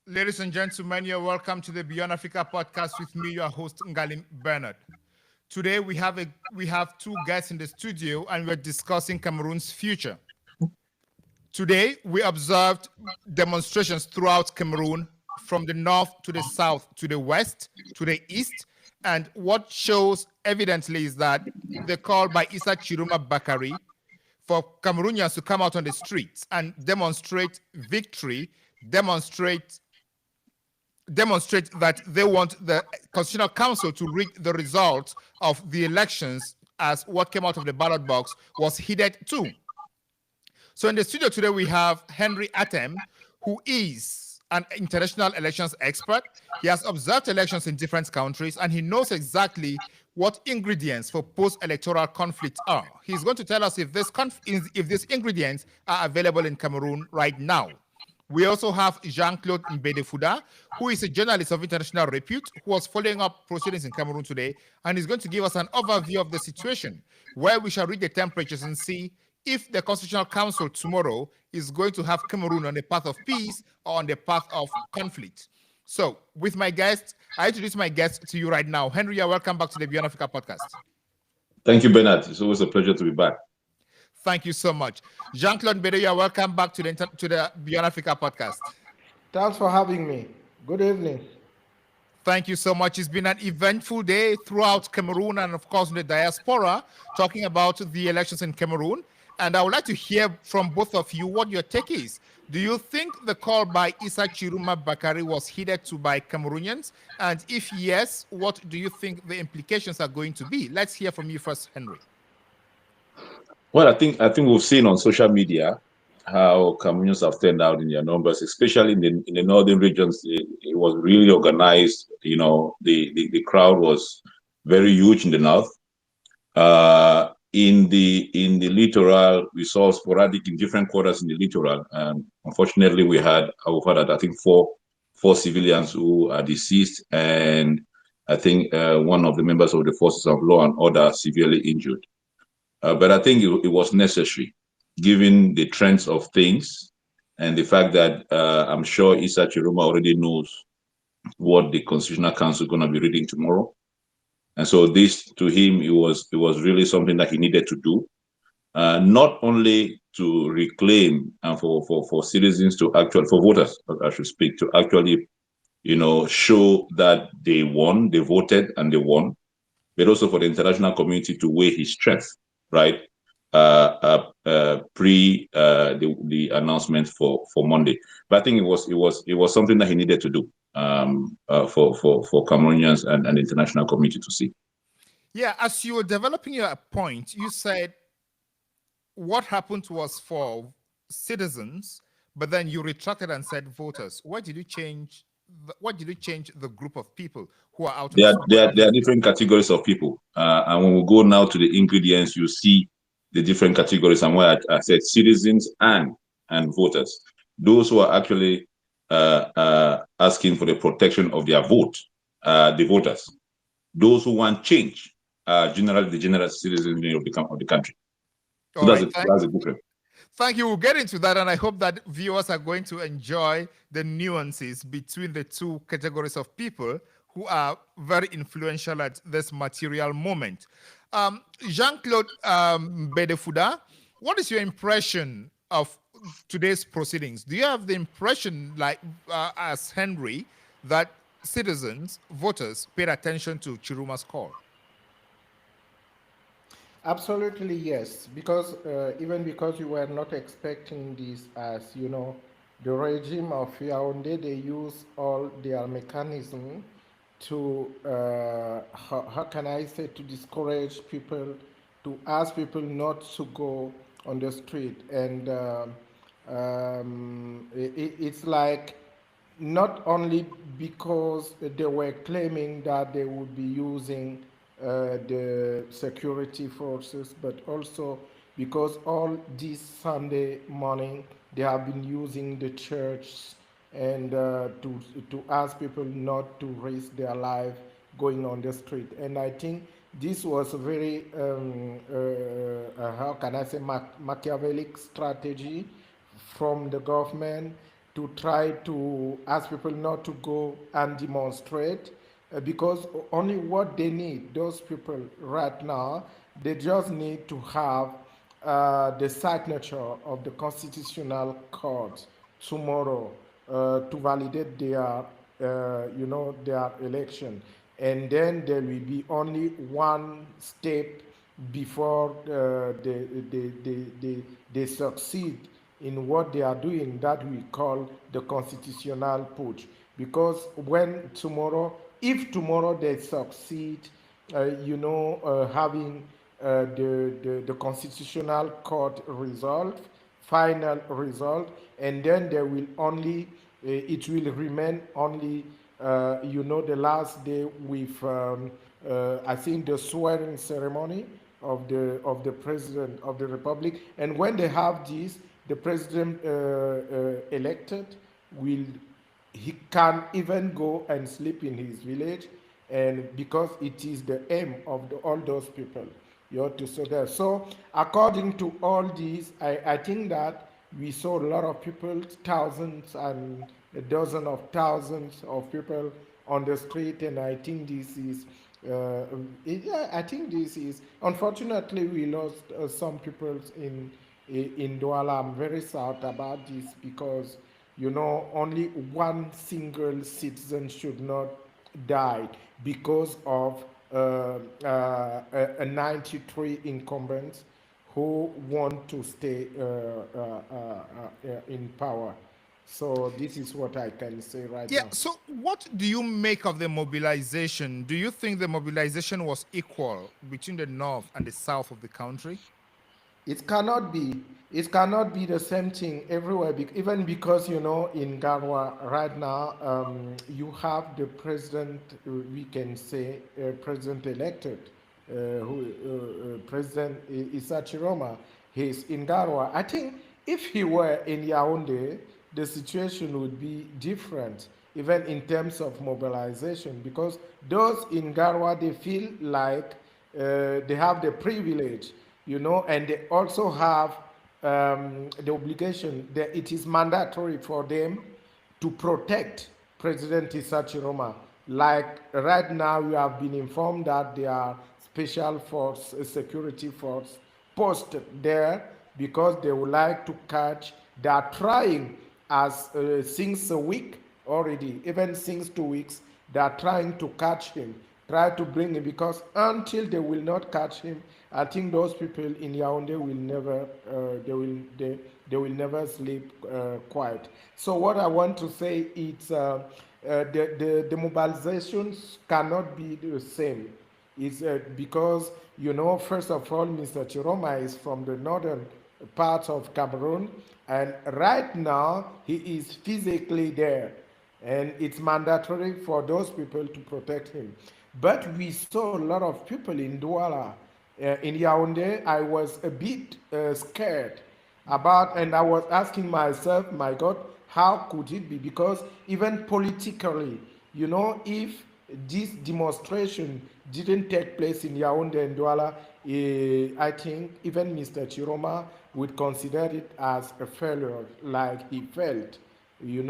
Ladies and gentlemen, you're welcome to the Beyond Africa podcast with me, your host Ngalim Bernard. Today we have two guests in the studio and we're discussing Cameroon's future. Today we observed demonstrations throughout Cameroon from the north to the south to the west to the east, and what shows evidently is that the call by Issa Chiruma Bakari for Cameroonians to come out on the streets and demonstrate victory, demonstrate demonstrate that they want the Constitutional Council to read the results of the elections as what came out of the ballot box was heeded too. So in the studio today, we have Henry Atem, who is an international elections expert. He has observed elections in different countries and he knows exactly what ingredients for post-electoral conflict are. He's going to tell us if these ingredients are available in Cameroon right now. We also have Jean-Claude Mbedefuda, who is a journalist of international repute, who was following up proceedings in Cameroon today, and is going to give us an overview of the situation, where we shall read the temperatures and see if the Constitutional Council tomorrow is going to have Cameroon on the path of peace or on the path of conflict. So, with my guests, I introduce my guest to you right now. Henry, you're welcome back to the Beyond Africa podcast. Thank you, Bernard. It's always a pleasure to be back. Thank you so much. Jean-Claude Mbede, you're welcome back to the Beyond Africa podcast. Thanks for having me. Good evening. Thank you so much. It's been an eventful day throughout Cameroon and, of course, in the diaspora, talking about the elections in Cameroon. And I would like to hear from both of you what your take is. Do you think the call by Issa Chiruma Bakari was heeded to by Cameroonians? And if yes, what do you think the implications are going to be? Let's hear from you first, Henry. Well, I think we've seen on social media how Cameroonians have turned out in their numbers, especially in the northern regions. It was really organized. The crowd was very huge in the north. In the littoral, we saw sporadic in different quarters in the littoral. Unfortunately, we've had I think four civilians who are deceased, and I think one of the members of the forces of law and order severely injured. But I think it was necessary, given the trends of things and the fact that I'm sure Issa Chiruma already knows what the Constitutional Council is going to be reading tomorrow. And so this, to him, it was really something that he needed to do, not only to reclaim and for citizens to actually, for voters, I should speak, to actually, show that they won, they voted and they won, but also for the international community to weigh his strength, right? Pre the announcement for Monday, but I think it was something that he needed to do for Cameroonians and the international community to see. Yeah, as you were developing your point, you said what happened was for citizens, but then you retracted and said voters. Why did you change? What did you change the group of people who are out? There are different categories of people, and when we go now to the ingredients, you see the different categories, and why I said citizens and voters, those who are actually asking for the protection of their vote, the voters, those who want change, generally the general citizens of the country. So that's the difference. Thank you. We'll get into that, and I hope that viewers are going to enjoy the nuances between the two categories of people who are very influential at this material moment. Jean-Claude Mbedefuda, what is your impression of today's proceedings? Do you have the impression, like as Henry, that citizens, voters, paid attention to Chiruma's call? Absolutely yes, because even because we were not expecting this, as the regime of Yaoundé, they use all their mechanism to how can I say, to discourage people, to ask people not to go on the street, and it's like not only because they were claiming that they would be using the security forces, but also because all this Sunday morning they have been using the church and to ask people not to risk their life going on the street. And I think this was a very how can I say, Machiavellic strategy from the government, to try to ask people not to go and demonstrate, because only what they need, those people right now, they just need to have the signature of the Constitutional Court tomorrow to validate their, their election. And then there will be only one step before they succeed in what they are doing, that we call the constitutional putsch. Because when tomorrow, if tomorrow they succeed, having the constitutional court result, final result, and then there will only, it will remain only, the last day with, I think, the swearing ceremony of the president of the republic. And when they have this, the president elected will, he can even go and sleep in his village, and because it is the aim of all those people, you ought to so there. So according to all these, I think that we saw a lot of people, thousands and a dozen of thousands of people on the street, and I think this is yeah, I think this is, unfortunately we lost some people in Douala. I'm very sad about this, because only one single citizen should not die because of a 93 incumbents who want to stay in power. So this is what I can say right Yeah. now. So, what do you make of the mobilization? Do you think the mobilization was equal between the north and the south of the country? It cannot be. It cannot be the same thing everywhere. Even because in Garwa right now, you have the president. We can say president elected, President Issa Chiroma. He's in Garwa. I think if he were in Yaoundé, the situation would be different, even in terms of mobilization, because those in Garwa, they feel like they have the privilege, and they also have the obligation that it is mandatory for them to protect President Issa Chiroma. Like right now, we have been informed that there are special force, security force posted there because they would like to catch. They are trying as since a week already, even since 2 weeks, they are trying to catch him, try to bring him, because until they will not catch him, I think those people in Yaoundé will never, they will never sleep quiet. So what I want to say is the mobilizations cannot be the same. It's because, first of all, Mr. Chiroma is from the northern part of Cameroon, and right now he is physically there, and it's mandatory for those people to protect him. But we saw a lot of people in Douala, in Yaoundé. I was a bit scared about, and I was asking myself, my God, how could it be? Because even politically, if this demonstration didn't take place in Yaoundé and Douala, I think even Mr. Chiroma would consider it as a failure, like he felt, Yeah.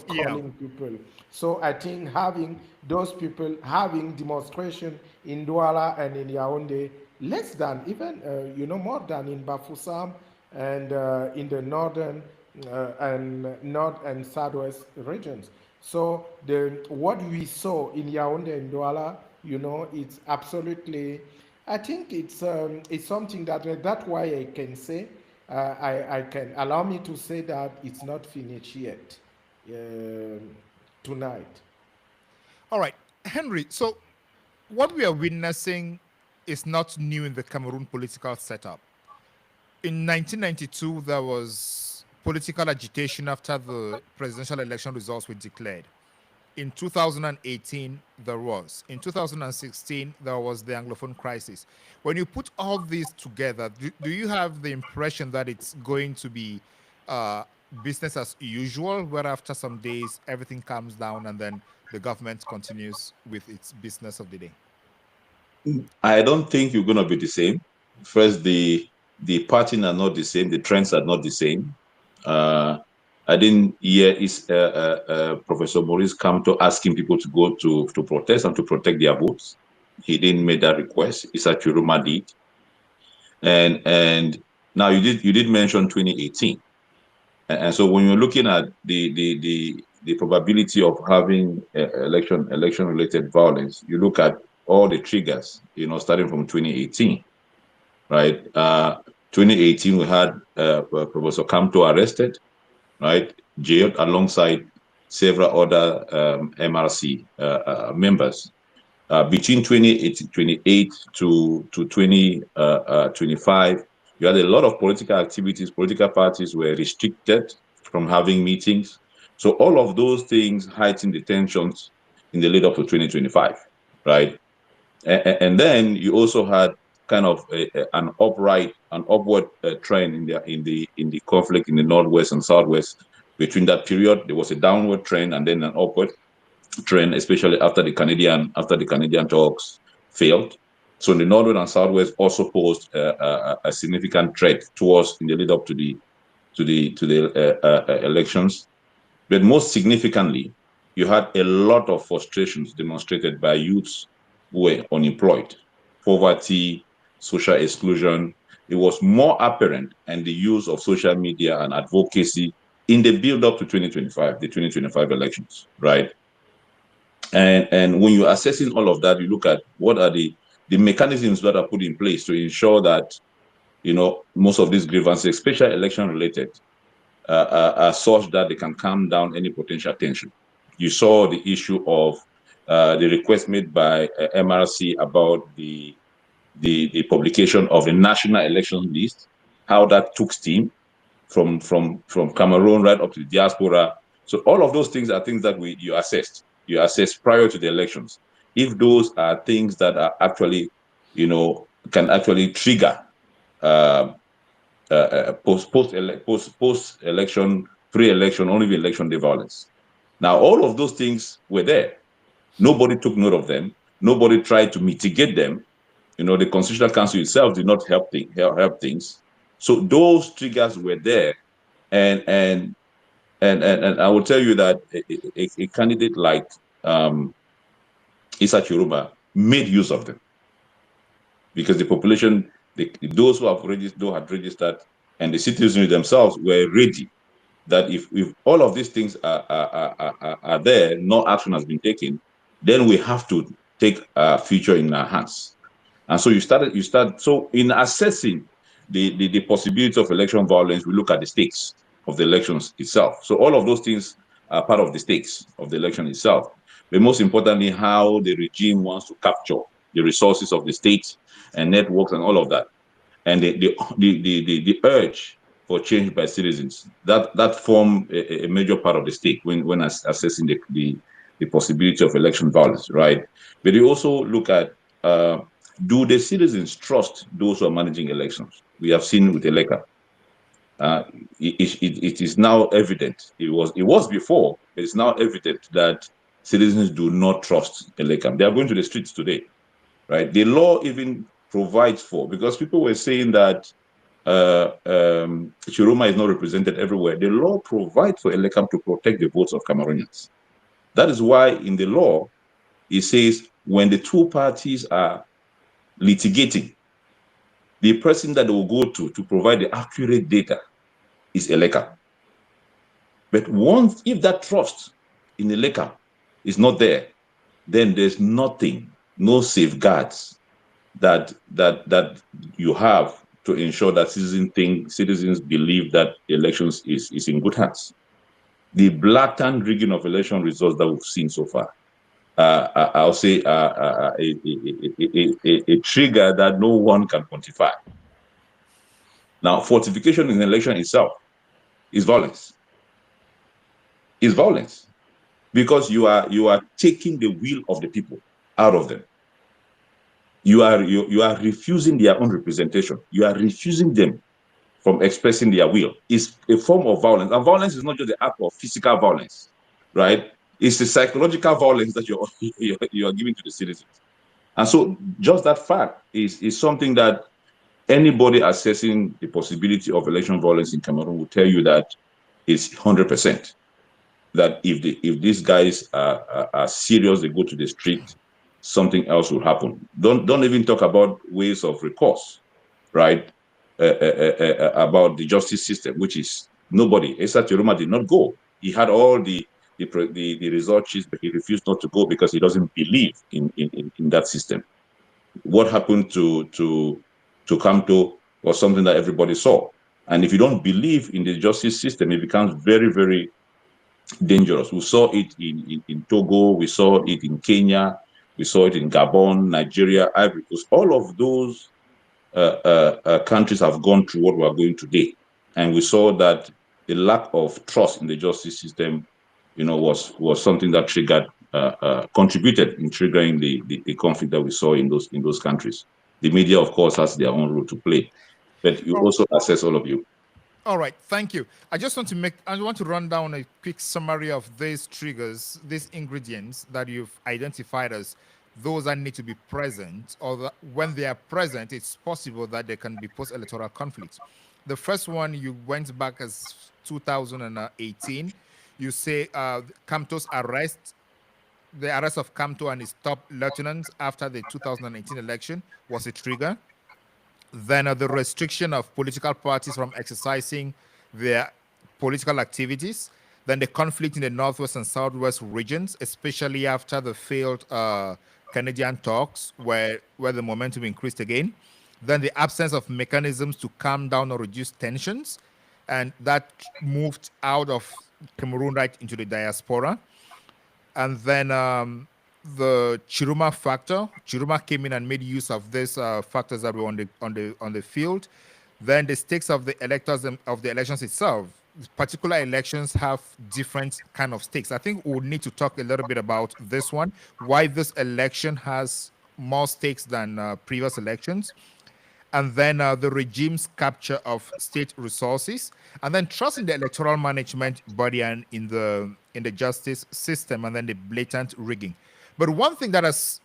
calling people. So I think having those people having demonstration in Douala and in Yaoundé, less than even, more than in Bafoussam and in the northern and north and southwest regions. So what we saw in Yaoundé and Douala, it's absolutely, I think it's something that's why I can say, I can allow me to say that it's not finished yet uh, tonight. All right, Henry. So, what we are witnessing is not new in the Cameroon political setup. In 1992, there was political agitation after the presidential election results were declared. In 2018, there was. In 2016, there was the Anglophone crisis. When you put all these together, do you have the impression that it's going to be business as usual, where after some days everything calms down and then the government continues with its business of the day? I don't think you're going to be the same. First, the pattern are not the same. The trends are not the same. Uh, I didn't hear Professor Maurice Kamto asking people to go to protest and to protect their votes. He didn't make that request. Issa Chiroma did. And now you did mention 2018. And so when you're looking at the probability of having election related violence, you look at all the triggers, starting from 2018, right? 2018 we had Professor Kamto arrested, right, jailed alongside several other MRC members. Between 2028 to 2025, you had a lot of political activities. Political parties were restricted from having meetings. So all of those things heightened the tensions in the lead up to 2025, right? And then you also had kind of an upward trend in the conflict in the Northwest and Southwest. Between that period, there was a downward trend and then an upward trend, especially after the Canadian talks failed. So the Northern and Southwest also posed a significant threat to us in the lead up to the elections. But most significantly, you had a lot of frustrations demonstrated by youths who were unemployed, poverty, social exclusion. It was more apparent, and the use of social media and advocacy in the build up to 2025, the 2025 elections, right? And when you're assessing all of that, you look at what are the mechanisms that are put in place to ensure that, most of these grievances, especially election related, are such that they can calm down any potential tension. You saw the issue of the request made by MRC about the publication of the national election list, how that took steam from Cameroon right up to the diaspora. So all of those things are things that you assessed prior to the elections. If those are things that are actually, can actually trigger post election, pre-election, only the election day violence. Now, all of those things were there. Nobody took note of them. Nobody tried to mitigate them. The Constitutional Council itself did not help things. So those triggers were there, and I will tell you that a candidate like Issa Chiroma made use of them, because the population, those who had registered, and the citizens themselves were ready that if all of these things are there, no action has been taken, then we have to take our future in our hands. And so you start. So in assessing the possibility of election violence, we look at the stakes of the elections itself. So all of those things are part of the stakes of the election itself. But most importantly, how the regime wants to capture the resources of the state and networks and all of that, and the urge for change by citizens, that form a major part of the stake when assessing the possibility of election violence, right? But you also look at do the citizens trust those who are managing elections? We have seen with Eleka. It is now evident. It was before, but it's now evident that citizens do not trust Eleka. They are going to the streets today, right? The law even provides for, because people were saying that Chiroma is not represented everywhere. The law provides for Elekam to protect the votes of Cameroonians. That is why in the law, it says when the two parties are litigating, the person that they will go to provide the accurate data is Eleka. But once, if that trust in Eleka is not there, then there's nothing, no safeguards that you have to ensure that citizens believe that elections is in good hands. The blatant rigging of election results that we've seen so far, I'll say a trigger that no one can quantify. Now, fortification in the election itself is violence. Is violence, because you are taking the will of the people out of them. You are refusing their own representation. You are refusing them from expressing their will. It's a form of violence, and violence is not just the act of physical violence, right? It's the psychological violence that you are giving to the citizens. And so just that fact is something that anybody assessing the possibility of election violence in Cameroon will tell you that is 100%. That if these guys are serious, they go to the street, something else will happen. Don't even talk about ways of recourse, right? About the justice system, which is nobody. Esa Chiroma did not go. He had all the resources, but he refused not to go because he doesn't believe in that system. What happened to Kamto was something that everybody saw. And if you don't believe in the justice system, it becomes very, very dangerous. We saw it in Togo, we saw it in Kenya, we saw it in Gabon, Nigeria, Ivory Coast. All of those countries have gone through what we are going today. And we saw that the lack of trust in the justice system, was something that contributed in triggering the conflict that we saw in those countries. The media, of course, has their own role to play, but you also assess all of you. All right, thank you. I want to run down a quick summary of these triggers, these ingredients that you've identified as those that need to be present, or that when they are present, it's possible that there can be post-electoral conflicts. The first one, you went back as 2018. You say Kamto's arrest, the arrest of Kamto and his top lieutenants after the 2018 election was a trigger. Then the restriction of political parties from exercising their political activities. Then the conflict in the Northwest and Southwest regions, especially after the failed Canadian talks where the momentum increased again. Then the absence of mechanisms to calm down or reduce tensions. And that moved out of Cameroon right into the diaspora. And then the Chiroma factor. Chiroma came in and made use of these factors that were on the field. Then the stakes of the electors of the elections itself. Particular elections have different kind of stakes. I think we'll need to talk a little bit about this one. Why this election has more stakes than previous elections. And then the regime's capture of state resources, and then trust in the electoral management body and in the justice system, and then the blatant rigging. But one thing that has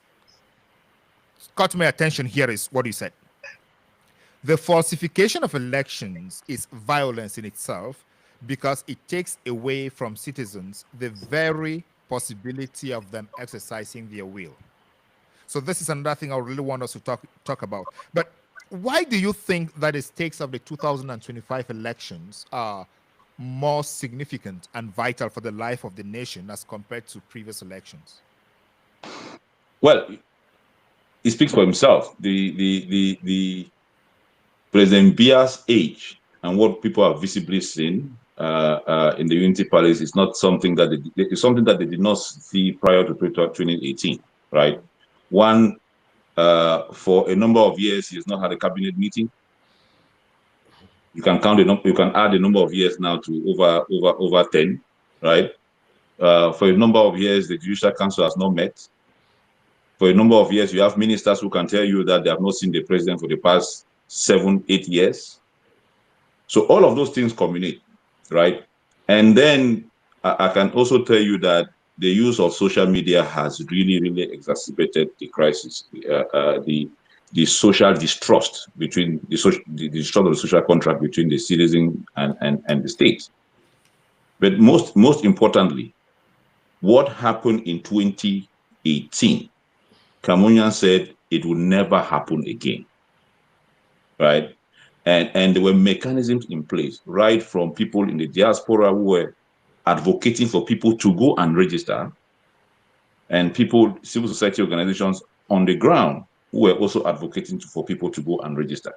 caught my attention here is what you said. The falsification of elections is violence in itself because it takes away from citizens the very possibility of them exercising their will. So this is another thing I really want us to talk about. But why do you think that the stakes of the 2025 elections are more significant and vital for the life of the nation as compared to previous elections? Well, he speaks for himself. The President Biya's age and what people have visibly seen in the Unity Palace is not something that they did not see prior to 2018, right? One, for a number of years, he has not had a cabinet meeting. You can add the number of years now to over 10, right? For a number of years, the Judicial Council has not met. For a number of years, you have ministers who can tell you that they have not seen the president for the past 7-8 years. So all of those things culminate, right? And then I can also tell you that the use of social media has really, really exacerbated the crisis. The social distrust between the distrust of the social contract between the citizen and the state. But most importantly, what happened in 2018, Cameroonians said it will never happen again, right? And there were mechanisms in place, right from people in the diaspora who were advocating for people to go and register, and civil society organizations on the ground who were also advocating for people to go and register.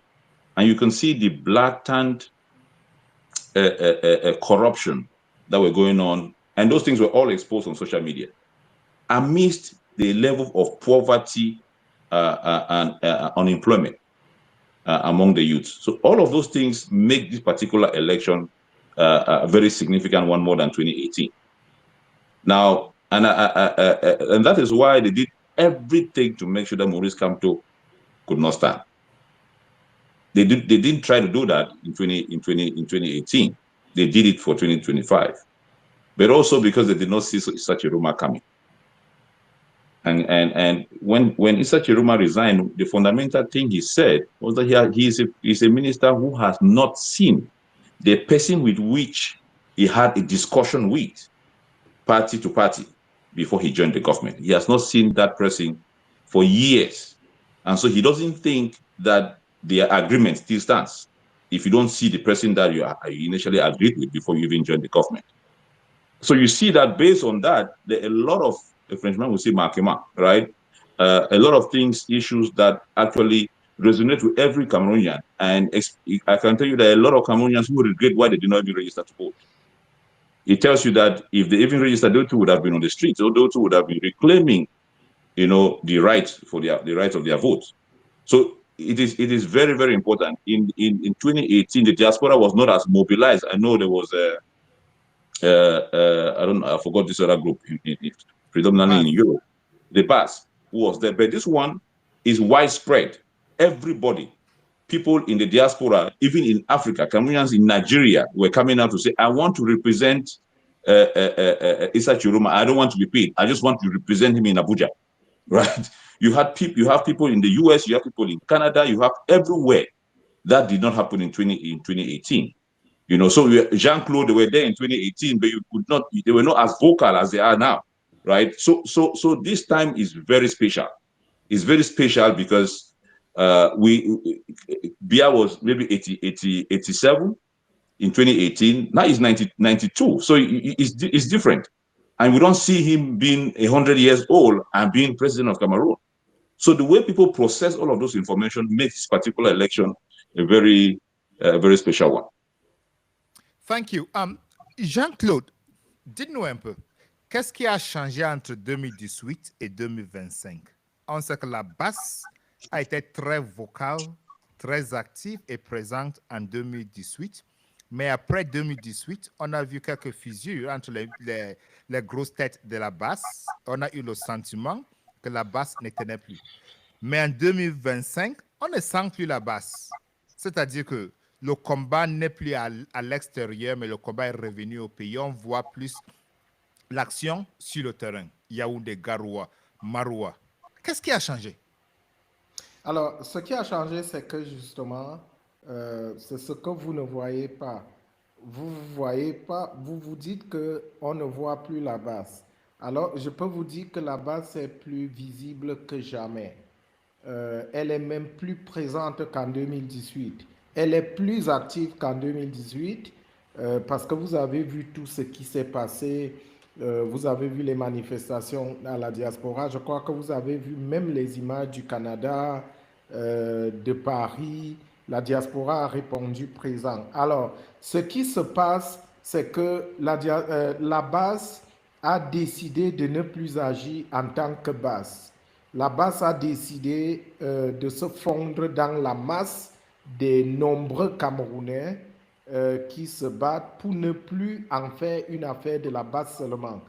And you can see the blatant corruption that were going on, and those things were all exposed on social media amidst the level of poverty and unemployment among the youth. So all of those things make this particular election a very significant one, more than 2018. Now, and that is why they did everything to make sure that Maurice Kamto could not stand. They didn't try to do that in 2018. They did it for 2025, but also because they did not see such a rumor coming. And when Issa Chiroma resigned, the fundamental thing he said was that he's a minister who has not seen the person with which he had a discussion with, party to party, before he joined the government. He has not seen that person for years. And so he doesn't think that their agreement still stands if you don't see the person that you initially agreed with before you even joined the government. So you see that based on that, there are a lot of, a Frenchman will say marquement, right? A lot of things, issues that actually resonate with every Cameroonian. And I can tell you that a lot of Cameroonians who regret why they did not even register to vote. It tells you that if they even registered, those two would have been on the streets, or those two would have been reclaiming, the right for the right of their vote. So it is very, very important. In 2018, the diaspora was not as mobilized. I know there was I forgot this other group predominantly in Europe, the BAS, who was there. But this one is widespread. Everybody, people in the diaspora, even in Africa, Cameroonians in Nigeria, were coming out to say, I want to represent Issa Chiroma. I don't want to be paid. I just want to represent him in Abuja, right? You have people in the US, you have people in Canada, you have everywhere. That did not happen in 2018. So Jean-Claude, they were there in 2018, but they were not as vocal as they are now, right? So this time is very special. It's very special because Bia was maybe 87 in 2018. Now he's 92. So it's different. And we don't see him being 100 years old and being president of Cameroon. So the way people process all of those information makes this particular election a very special one. Thank you. Jean-Claude, dites-nous un peu, qu'est-ce qui a changé entre 2018 et 2025? On sait que la base a été très vocale, très active et présente en 2018. Mais après 2018, on a vu quelques fissures entre les grosses têtes de la base. On a eu le sentiment que la base ne tenait plus. Mais en 2025, on ne sent plus la base. C'est-à-dire que le combat n'est plus à l'extérieur, mais le combat est revenu au pays. On voit plus l'action sur le terrain. Yaoundé, Garoua, Maroua. Qu'est-ce qui a changé? Alors, ce qui a changé, c'est que justement, c'est ce que vous ne voyez pas. Vous ne voyez pas, vous vous dites qu'on ne voit plus la base. Alors, je peux vous dire que la base est plus visible que jamais. Elle est même plus présente qu'en 2018. Elle est plus active qu'en 2018 parce que vous avez vu tout ce qui s'est passé. Vous avez vu les manifestations à la diaspora. Je crois que vous avez vu même les images du Canada, de Paris. La diaspora a répondu présent. Alors, ce qui se passe, c'est que la base a décidé de ne plus agir en tant que base. La base a décidé de se fondre dans la masse des nombreux Camerounais qui se battent pour ne plus en faire une affaire de la base seulement.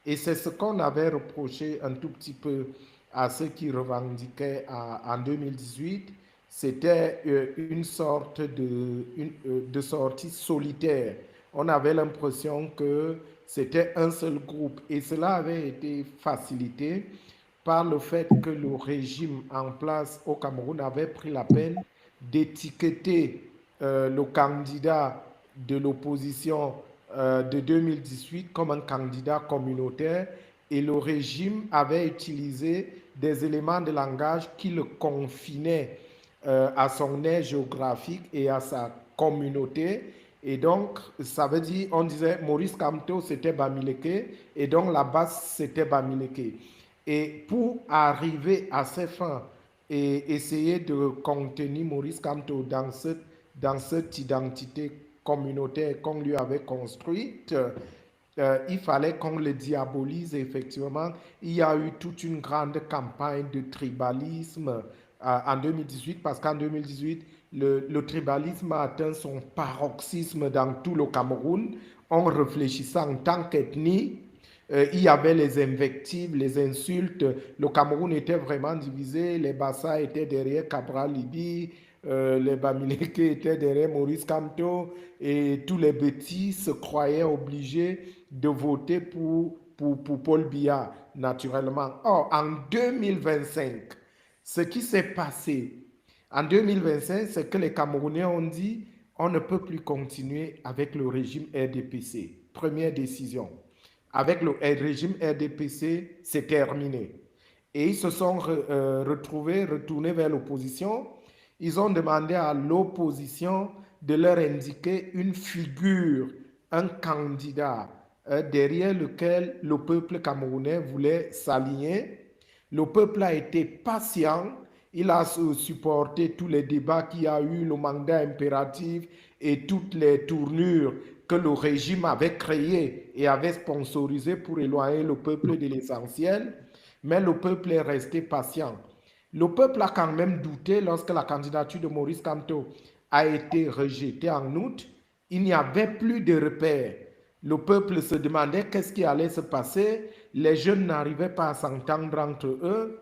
Et c'est ce qu'on avait reproché un tout petit peu à ceux qui revendiquaient en 2018. C'était une sorte de sortie solitaire. On avait l'impression que c'était un seul groupe et cela avait été facilité par le fait que le régime en place au Cameroun avait pris la peine d'étiqueter le candidat de l'opposition de 2018 comme un candidat communautaire et le régime avait utilisé des éléments de langage qui le confinaient à son aire géographique et à sa communauté. Et donc, ça veut dire, on disait Maurice Kamto, c'était Bamileke, et donc la base, c'était Bamileke. Et pour arriver à ces fins et essayer de contenir Maurice Kamto dans cette identité communautaire qu'on lui avait construite, il fallait qu'on le diabolise. Effectivement, il y a eu toute une grande campagne de tribalisme en 2018 parce qu'en 2018, le tribalisme a atteint son paroxysme dans tout le Cameroun. En réfléchissant en tant qu'ethnie, il y avait les invectives, les insultes. Le Cameroun était vraiment divisé. Les Bassa étaient derrière Cabral Libi, les Bamileke étaient derrière Maurice Kamto et tous les petits se croyaient obligés de voter pour Paul Biya, naturellement. Or, en 2025, ce qui s'est passé en 2025, c'est que les Camerounais ont dit on ne peut plus continuer avec le régime RDPC. première décision. Avec le régime RDPC, c'est terminé. Et ils se sont retournés vers l'opposition. Ils ont demandé à l'opposition de leur indiquer une figure, un candidat derrière lequel le peuple camerounais voulait s'aligner. Le peuple a été patient, il a supporté tous les débats qu'il y a eu, le mandat impératif et toutes les tournures que le régime avait créées et avait sponsorisées pour éloigner le peuple de l'essentiel, mais le peuple est resté patient. Le peuple a quand même douté lorsque la candidature de Maurice Kamto a été rejetée en août. Il n'y avait plus de repères. Le peuple se demandait qu'est-ce qui allait se passer. Les jeunes n'arrivaient pas à s'entendre entre eux.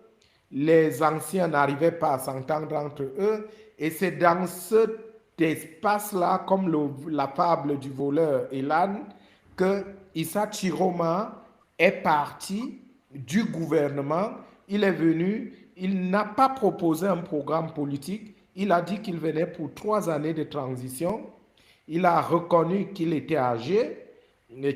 Les anciens n'arrivaient pas à s'entendre entre eux. Et c'est dans cet espace-là, comme la fable du voleur et l'âne, que Issa Chiroma est parti du gouvernement. Il est venu, il n'a pas proposé un programme politique. Il a dit qu'il venait pour 3 années de transition. Il a reconnu qu'il était âgé,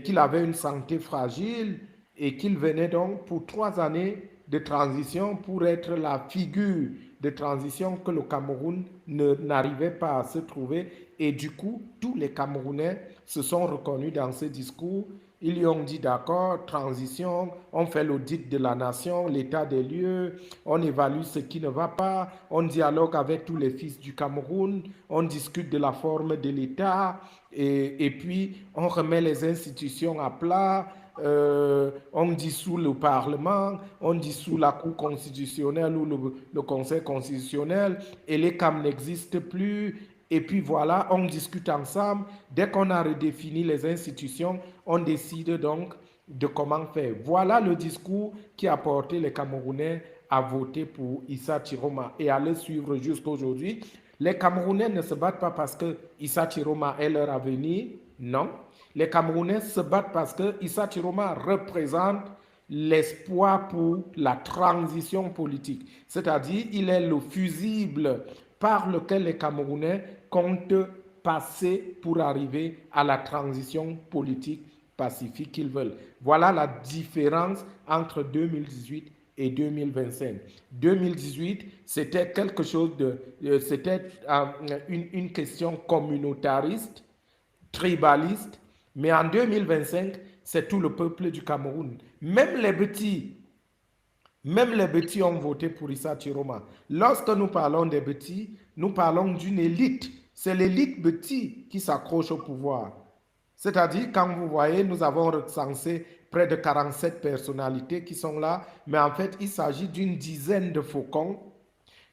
qu'il avait une santé fragile et qu'il venait donc pour 3 années de transition pour être la figure de transition que le Cameroun n'arrivait pas à se trouver. Et du coup, tous les Camerounais se sont reconnus dans ce discours. Ils lui ont dit d'accord, transition, on fait l'audit de la nation, l'état des lieux, on évalue ce qui ne va pas, on dialogue avec tous les fils du Cameroun, on discute de la forme de l'État et puis on remet les institutions à plat. On dissout le Parlement, on dissout la Cour constitutionnelle ou le Conseil constitutionnel et les CAM n'existent plus. Et puis voilà, on discute ensemble. Dès qu'on a redéfini les institutions, on décide donc de comment faire. Voilà le discours qui a porté les Camerounais à voter pour Issa Chiroma et à le suivre jusqu'à aujourd'hui. Les Camerounais ne se battent pas parce que Issa Chiroma est leur avenir, non. Les Camerounais se battent parce que Issa Chiroma représente l'espoir pour la transition politique. C'est-à-dire, il est le fusible par lequel les Camerounais comptent passer pour arriver à la transition politique pacifique qu'ils veulent. Voilà la différence entre 2018 et 2025. 2018, c'était quelque chose c'était une question communautariste, tribaliste, mais en 2025, c'est tout le peuple du Cameroun. Même les petits ont voté pour Issa Chiroma. Lorsque nous parlons des petits, nous parlons d'une élite. C'est l'élite petit qui s'accroche au pouvoir. C'est-à-dire, quand vous voyez, nous avons recensé près de 47 personnalités qui sont là, mais en fait, il s'agit d'une dizaine de faucons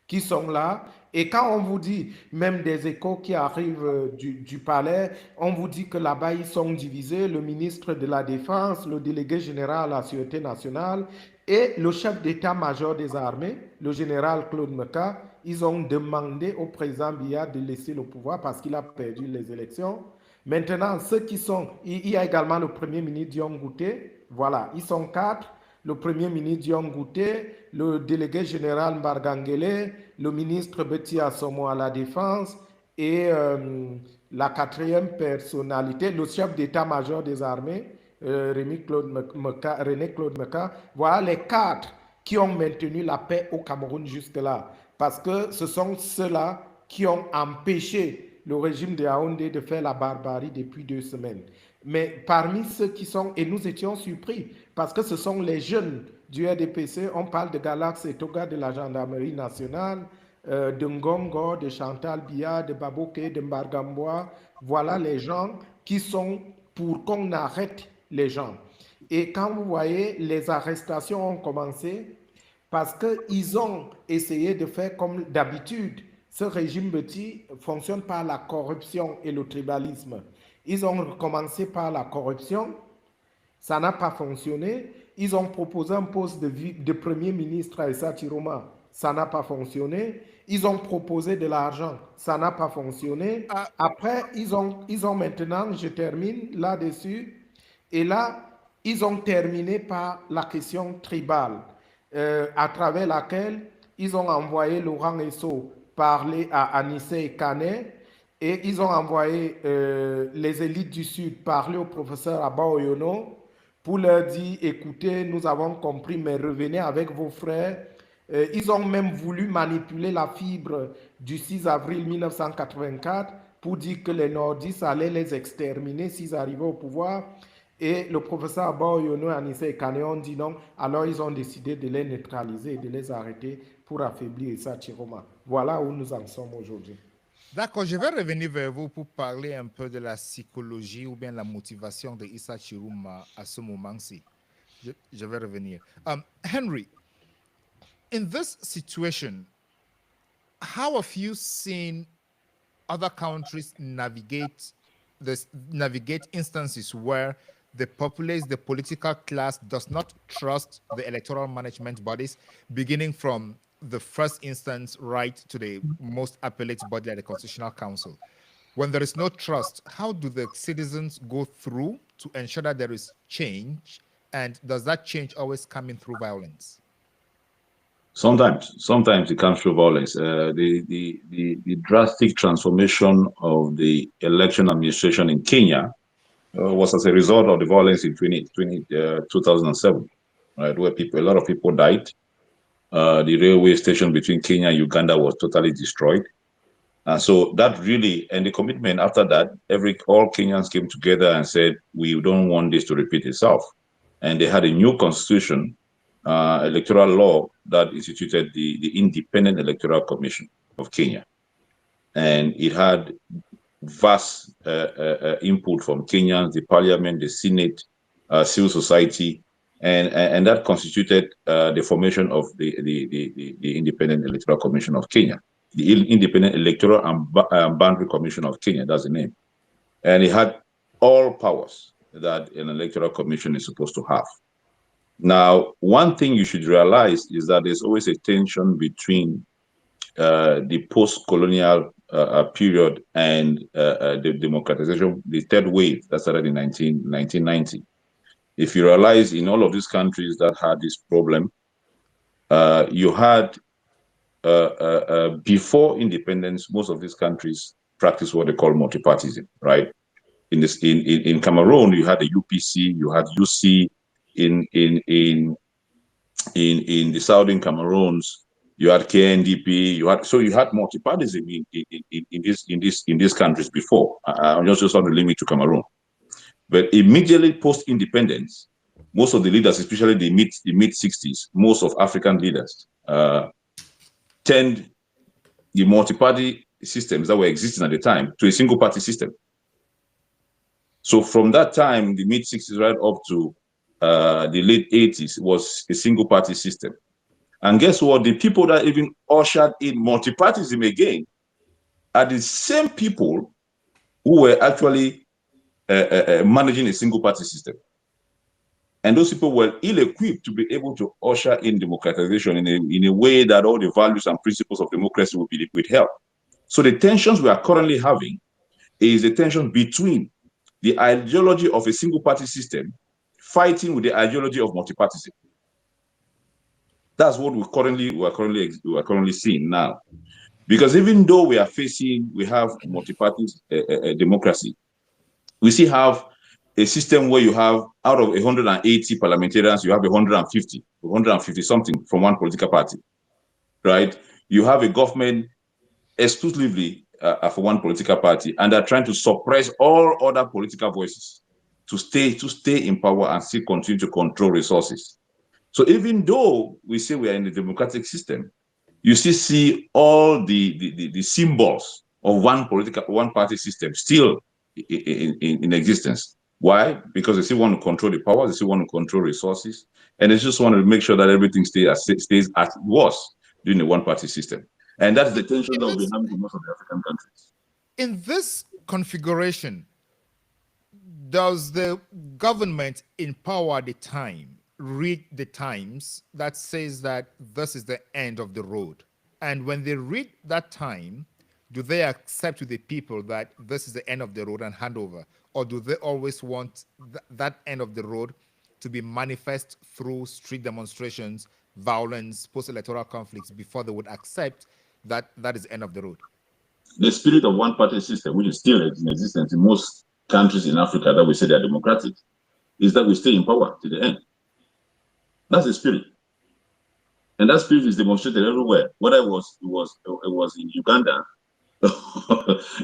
qui sont là. Et quand on vous dit, même des échos qui arrivent du palais, on vous dit que là-bas, ils sont divisés, le ministre de la Défense, le délégué général à la Sûreté nationale et le chef d'état-major des armées, le général Claude Meka, ils ont demandé au président Biya de laisser le pouvoir parce qu'il a perdu les élections. Maintenant, ceux qui sont, il y a également le premier ministre Dion Gouté, voilà, ils sont 4. Le premier ministre Dion Gouté, le délégué général Mbargangele, le ministre Betty Assomo à la Défense et la 4e personnalité, le chef d'état-major des armées, René Claude Meka. Voilà les 4 qui ont maintenu la paix au Cameroun jusque-là. Parce que ce sont ceux-là qui ont empêché le régime de Yaoundé de faire la barbarie depuis 2 semaines. Mais parmi ceux qui sont, et nous étions surpris, parce que ce sont les jeunes du RDPC, on parle de Galax et Toga de la gendarmerie nationale, de Ngongo, de Chantal Biya, de Baboke, de Mbargambois. Voilà les gens qui sont pour qu'on arrête les gens. Et quand vous voyez, les arrestations ont commencé parce qu'ils ont essayé de faire comme d'habitude. Ce régime petit fonctionne par la corruption et le tribalisme. Ils ont commencé par la corruption, ça n'a pas fonctionné. Ils ont proposé un poste de premier ministre à Issa Chiroma, ça n'a pas fonctionné. Ils ont proposé de l'argent, ça n'a pas fonctionné. Après, ils ont maintenant, je termine là-dessus, et là, ils ont terminé par la question tribale, à travers laquelle ils ont envoyé Laurent Esso parler à Anissé Kané Et ils ont envoyé les élites du Sud parler au professeur Abba Oyono pour leur dire, écoutez, nous avons compris, mais revenez avec vos frères. Ils ont même voulu manipuler la fibre du 6 avril 1984 pour dire que les nordistes allaient les exterminer s'ils arrivaient au pouvoir. Et le professeur Abba Oyono et Anissé Kane ont dit non. Alors ils ont décidé de les neutraliser et de les arrêter pour affaiblir Issa Chiroma. Voilà où nous en sommes aujourd'hui. D'accord, je vais revenir vers vous pour parler un peu de la psychologie ou bien la motivation de Issa Chiruma à ce moment-ci. Je vais revenir. Henry, in this situation, how have you seen other countries navigate instances where the populace, the political class, does not trust the electoral management bodies, beginning from the first instance right to the most appellate body like the Constitutional Council? When there is no trust, how do the citizens go through to ensure that there is change? And does that change always come in through violence? Sometimes it comes through violence. The drastic transformation of the election administration in Kenya was as a result of the violence in 2007, right, where a lot of people died. The railway station between Kenya and Uganda was totally destroyed. And so that really, and the commitment after that, all Kenyans came together and said, we don't want this to repeat itself. And they had a new constitution, electoral law that instituted the Independent Electoral Commission of Kenya. And it had vast input from Kenyans, the parliament, the Senate, civil society, and that constituted the formation of the Independent Electoral Commission of Kenya, the Independent Electoral and Boundary Commission of Kenya, that's the name. And it had all powers that an electoral commission is supposed to have. Now, one thing you should realize is that there's always a tension between the post-colonial period and the democratization, the third wave that started in 1990. If you realize in all of these countries that had this problem, you had, before independence, most of these countries practice what they call multipartism, right? In Cameroon, you had the UPC, you had UC. In the southern Cameroons, you had KNDP, you had multipartism in these countries before. I'm just want to limit to Cameroon. But immediately post-independence, most of the leaders, especially the mid 60s, most of African leaders turned the multi-party systems that were existing at the time to a single party system. So from that time, the mid 60s right up to the late 80s was a single party system. And guess what? The people that even ushered in multipartism again are the same people who were actually managing a single party system. And those people were ill-equipped to be able to usher in democratization in a way that all the values and principles of democracy would be withheld. So the tensions we are currently having is the tension between the ideology of a single party system fighting with the ideology of multipartism. That's what we are currently seeing now. Because even though we have multi-party democracy, we still have a system where you have, out of 180 parliamentarians, you have 150 something from one political party, right? You have a government exclusively for one political party, and they're trying to suppress all other political voices to stay in power and still continue to control resources. So even though we say we are in the democratic system, you still see all the symbols of one party system still in existence. Why? Because they still want to control the power, they still want to control resources, and they just want to make sure that everything stays as it was during the one party system. And that's the tension that we have in most of the African countries. In this configuration, does the government in power at the time read the times that says that this is the end of the road? And when they read that time, do they accept to the people that this is the end of the road and hand over? Or do they always want that end of the road to be manifest through street demonstrations, violence, post-electoral conflicts before they would accept that that is the end of the road? The spirit of one-party system, which is still in existence in most countries in Africa that we say they're democratic, is that we stay in power to the end. That's the spirit. And that spirit is demonstrated everywhere, whether it was in Uganda,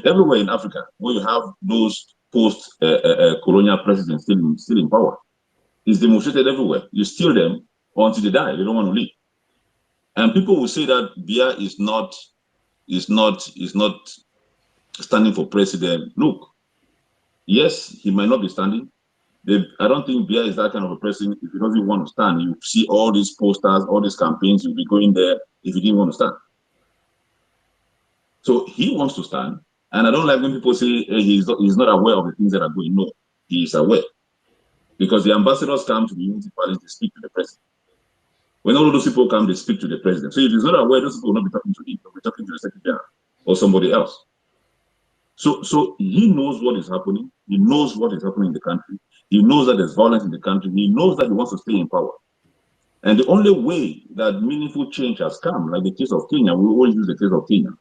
everywhere in Africa, where you have those post-colonial presidents still in power. It's demonstrated everywhere. You steal them until they die. They don't want to leave. And people will say that Biya is not standing for president. Look, yes, he might not be standing. I don't think Biya is that kind of a person. If he doesn't want to stand, you see all these posters, all these campaigns, you'll be going there if he didn't want to stand. So he wants to stand. And I don't like when people say he's not aware of the things that are going. No, he is aware. Because the ambassadors come to the Unity Palace, they speak to the president. When all of those people come, they speak to the president. So if he's not aware, those people will not be talking to him. They'll be talking to the secretary general or somebody else. So he knows what is happening. He knows what is happening in the country. He knows that there's violence in the country. He knows that he wants to stay in power. And the only way that meaningful change has come, like the case of Kenya, we always use the case of Kenya,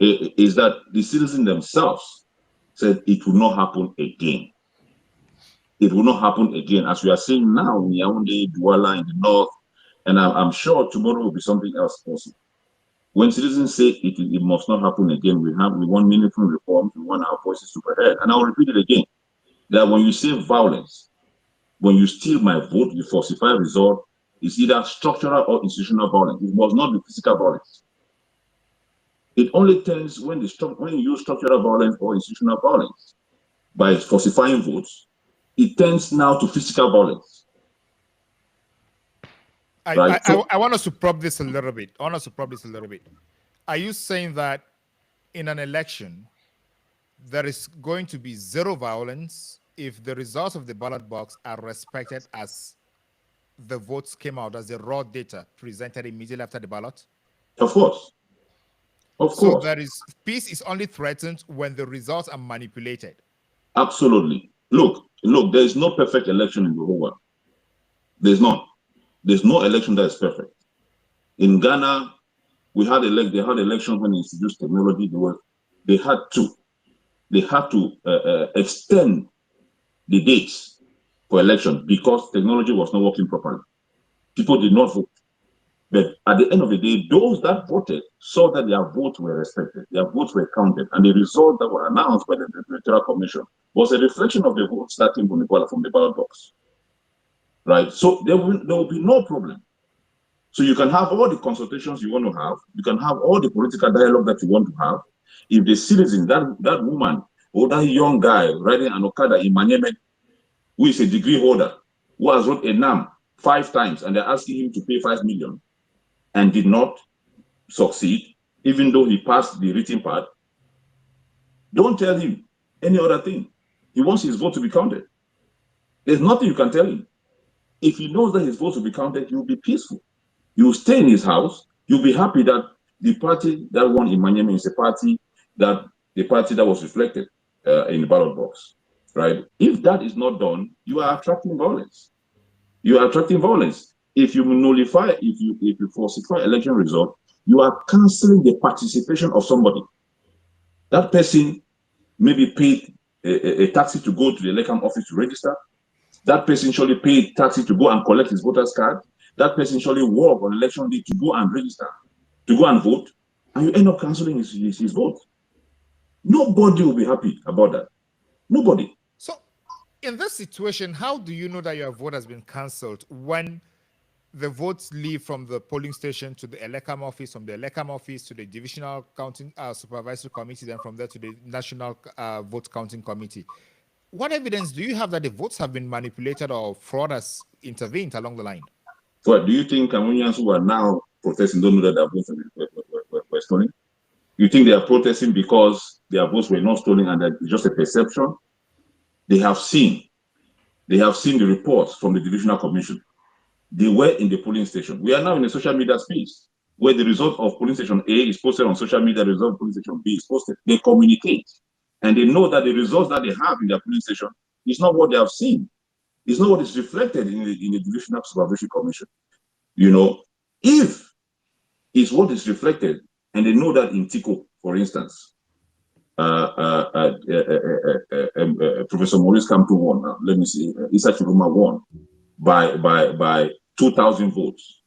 is that the citizens themselves said it will not happen again. It will not happen again. As we are seeing now in Yaoundé, Douala in the north, and I'm sure tomorrow will be something else also. When citizens say it must not happen again, we want meaningful reforms, we want our voices to be heard. And I'll repeat it again, that when you say violence, when you steal my vote, you falsify result, it's either structural or institutional violence. It must not be physical violence. It only turns when you use structural violence or institutional violence by falsifying votes, it turns now to physical violence. I want us to probe this a little bit. Are you saying that in an election, there is going to be zero violence if the results of the ballot box are respected as the votes came out, as the raw data presented immediately after the ballot? Of course. So peace is only threatened when the results are manipulated. Absolutely. Look, there is no perfect election in the whole world. There's none. There's no election that is perfect. In Ghana, they had elections when they introduced technology. They had to extend the dates for elections because technology was not working properly. People did not vote. But at the end of the day, those that voted saw that their votes were respected, their votes were counted, and the result that were announced by the Electoral Commission was a reflection of the votes that came from the ballot box. Right? So there will be no problem. So you can have all the consultations you want to have, you can have all the political dialogue that you want to have. If the citizen, that woman or that young guy riding an Okada in Manyeme, who is a degree holder, who has wrote a NAM 5 times, and they're asking him to pay 5 million and did not succeed, even though he passed the written part, don't tell him any other thing. He wants his vote to be counted. There's nothing you can tell him. If he knows that his vote will be counted, he will be peaceful. He will stay in his house. You'll be happy that the party that won in Manyeme is the party that was reflected in the ballot box, right? If that is not done, you are attracting violence. You are attracting violence. If you nullify, if you falsify election result, you are canceling the participation of somebody. That person maybe paid a taxi to go to the Elecam office to register. That person surely paid taxi to go and collect his voter's card. That person surely worked on election day to go and register, to go and vote, and you end up canceling his vote. Nobody will be happy about that. Nobody. So in this situation, how do you know that your vote has been cancelled when the votes leave from the polling station to the Elecam office, from the Elecam office to the divisional counting supervisory committee, then from there to the national vote counting committee? What evidence do you have that the votes have been manipulated or fraud has intervened along the line? Well, do you think Cameroonians who are now protesting don't know that their votes were stolen? You think they are protesting because their votes were not stolen and that it's just a perception? They have seen the reports from the divisional commission. They were in the polling station. We are now in a social media space where the result of polling station A is posted on social media, the result of polling station B is posted. They communicate and they know that the results that they have in their polling station is not what they have seen. It's not what is reflected in the divisional supervisory commission. You know, if it's what is reflected and they know that in Tico, for instance, Professor Maurice Kamto won. Let me see, Issa Chiruma won by 2,000 votes.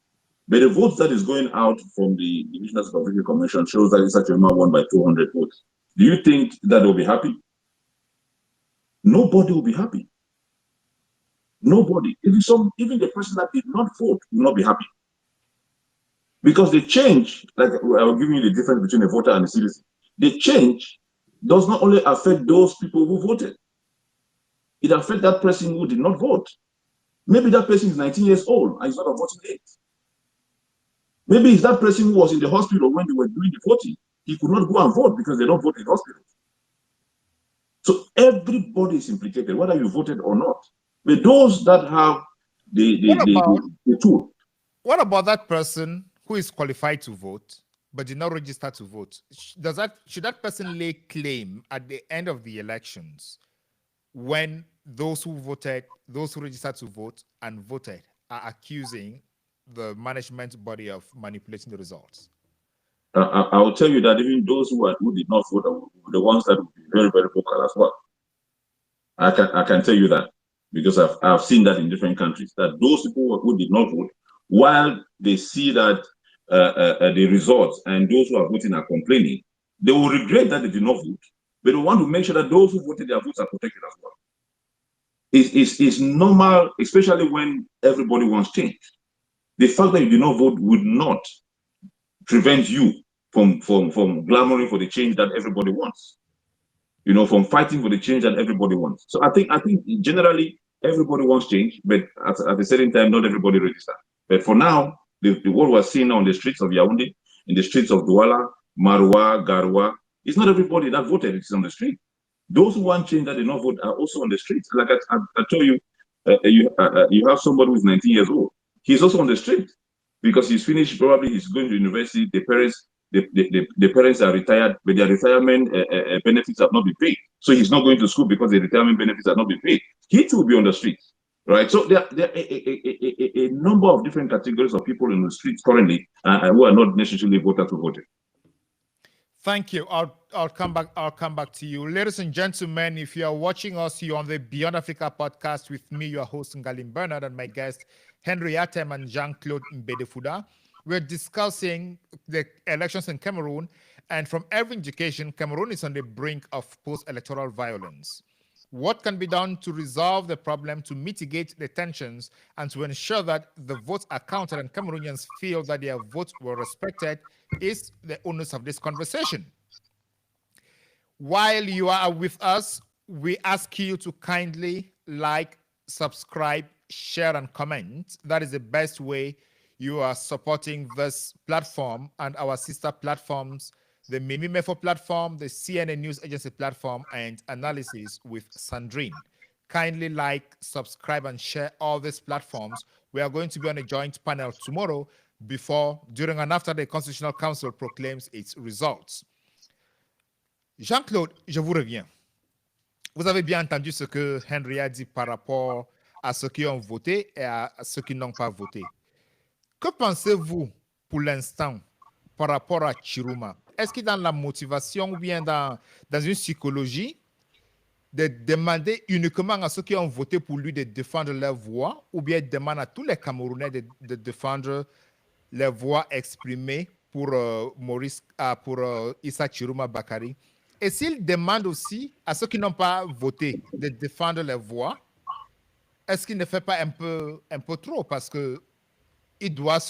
But the votes that is going out from the National Supervisory Commission shows that Issa Chiruma won by 200 votes. Do you think that they'll be happy? Nobody will be happy. Nobody. Even the person that did not vote will not be happy. Because the change, like I was giving you the difference between a voter and a citizen, the change does not only affect those people who voted, it affects that person who did not vote. Maybe that person is 19 years old and is not a voting age. Maybe it's that person who was in the hospital when they were doing the voting. He could not go and vote because they don't vote in hospitals. So everybody is implicated, whether you voted or not. But those that have the tool. What about that person who is qualified to vote but did not register to vote? Should that person lay claim at the end of the elections when those who voted, those who registered to vote and voted are accusing the management body of manipulating the results? I will tell you that even those who did not vote are the ones that will be very, very vocal as well. I can tell you that because I've seen that in different countries, that those people who did not vote, while they see that the results and those who are voting are complaining, they will regret that they did not vote, but they want to make sure that those who voted, their votes are protected as well. It's normal, especially when everybody wants change. The fact that you did not vote would not prevent you from clamoring for the change that everybody wants. From fighting for the change that everybody wants. So I think generally everybody wants change, but at a certain time, not everybody registers. But for now, what we're seeing on the streets of Yaoundé, in the streets of Douala, Maroua, Garoua, it's not everybody that voted, it's on the street. Those who want change that did not vote are also on the streets. Like I told you, you have somebody who's 19 years old. He's also on the street because he's finished, probably he's going to university, the parents are retired, but their retirement benefits have not been paid. So he's not going to school because the retirement benefits have not been paid. He too will be on the streets, right? So there are a number of different categories of people in the streets currently who are not necessarily voters who voted. Thank you. I'll come back to you. Ladies and gentlemen, if you are watching us, you're on the Beyond Africa podcast with me, your host, Ngalim Bernard, and my guests, Henry Atem and Jean-Claude Mbedefuda. We're discussing the elections in Cameroon, and from every indication, Cameroon is on the brink of post-electoral violence. What can be done to resolve the problem, to mitigate the tensions, and to ensure that the votes are counted and Cameroonians feel that their votes were respected is the onus of this conversation. While you are with us, we ask you to kindly like, subscribe, share, and comment. That is the best way you are supporting this platform and our sister platforms, the Mimi Mefo platform, the CNN News Agency platform, and Analysis with Sandrine. Kindly like, subscribe, and share all these platforms. We are going to be on a joint panel tomorrow before, during, and after the Constitutional Council proclaims its results. Jean-Claude, je vous reviens. Vous avez bien entendu ce que Henry a dit par rapport à ceux qui ont voté et à ceux qui n'ont pas voté. Que pensez-vous pour l'instant par rapport à Chiruma? Est-ce que dans la motivation ou bien dans une psychologie de demander uniquement à ceux qui ont voté pour lui de défendre leur voix ou bien demande à tous les Camerounais de défendre les voix exprimées pour Issa Chiruma Bakari? Et s'il demande aussi à ceux qui n'ont pas voté de défendre les voix, est-ce qu'il ne fait pas un peu trop? Parce que il doit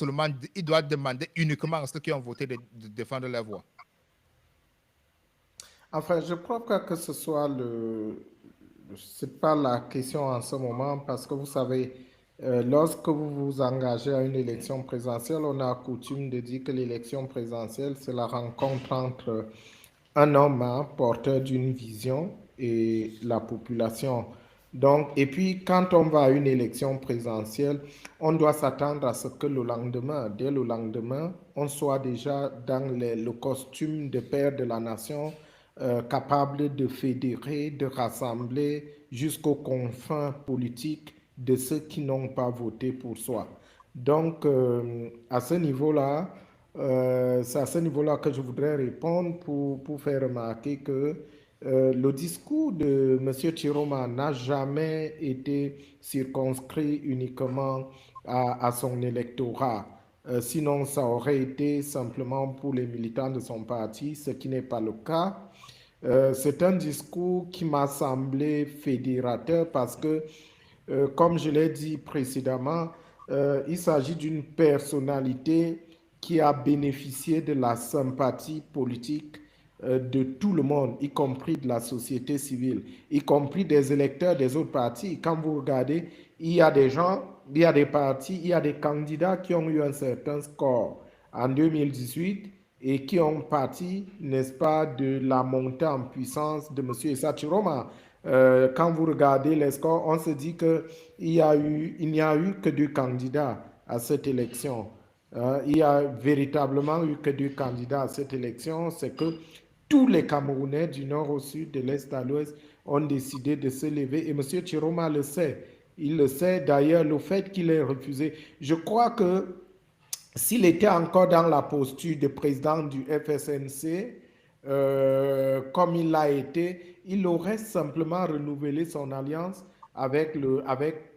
demander uniquement à ceux qui ont voté de défendre leur voix. Enfin, je crois pas que ce soit c'est pas la question en ce moment parce que vous savez, lorsque vous vous engagez à une élection présidentielle, on a coutume de dire que l'élection présidentielle, c'est la rencontre entre un homme porteur d'une vision et la population. Donc, et puis, quand on va à une élection présidentielle, on doit s'attendre à ce que dès le lendemain, on soit déjà dans le costume de père de la nation, capable de fédérer, de rassembler jusqu'aux confins politiques de ceux qui n'ont pas voté pour soi. Donc, à ce niveau-là, C'est à ce niveau-là que je voudrais répondre pour faire remarquer que le discours de M. Chiroma n'a jamais été circonscrit uniquement à son électorat. Sinon, ça aurait été simplement pour les militants de son parti, ce qui n'est pas le cas. C'est un discours qui m'a semblé fédérateur parce que, comme je l'ai dit précédemment, il s'agit d'une personnalité qui a bénéficié de la sympathie politique de tout le monde, y compris de la société civile, y compris des électeurs des autres partis. Quand vous regardez, il y a des gens, il y a des partis, il y a des candidats qui ont eu un certain score en 2018 et qui ont parti, n'est-ce pas, de la montée en puissance de M. Issa Chiroma. Quand vous regardez les scores, on se dit il n'y a eu que deux candidats à cette élection. Il y a véritablement eu que deux candidats à cette élection. C'est que tous les Camerounais du nord au sud, de l'est à l'ouest, ont décidé de se lever. Et M. Chiroma le sait. Il le sait. D'ailleurs, le fait qu'il ait refusé, je crois que s'il était encore dans la posture de président du FSNC, comme il l'a été, il aurait simplement renouvelé son alliance avec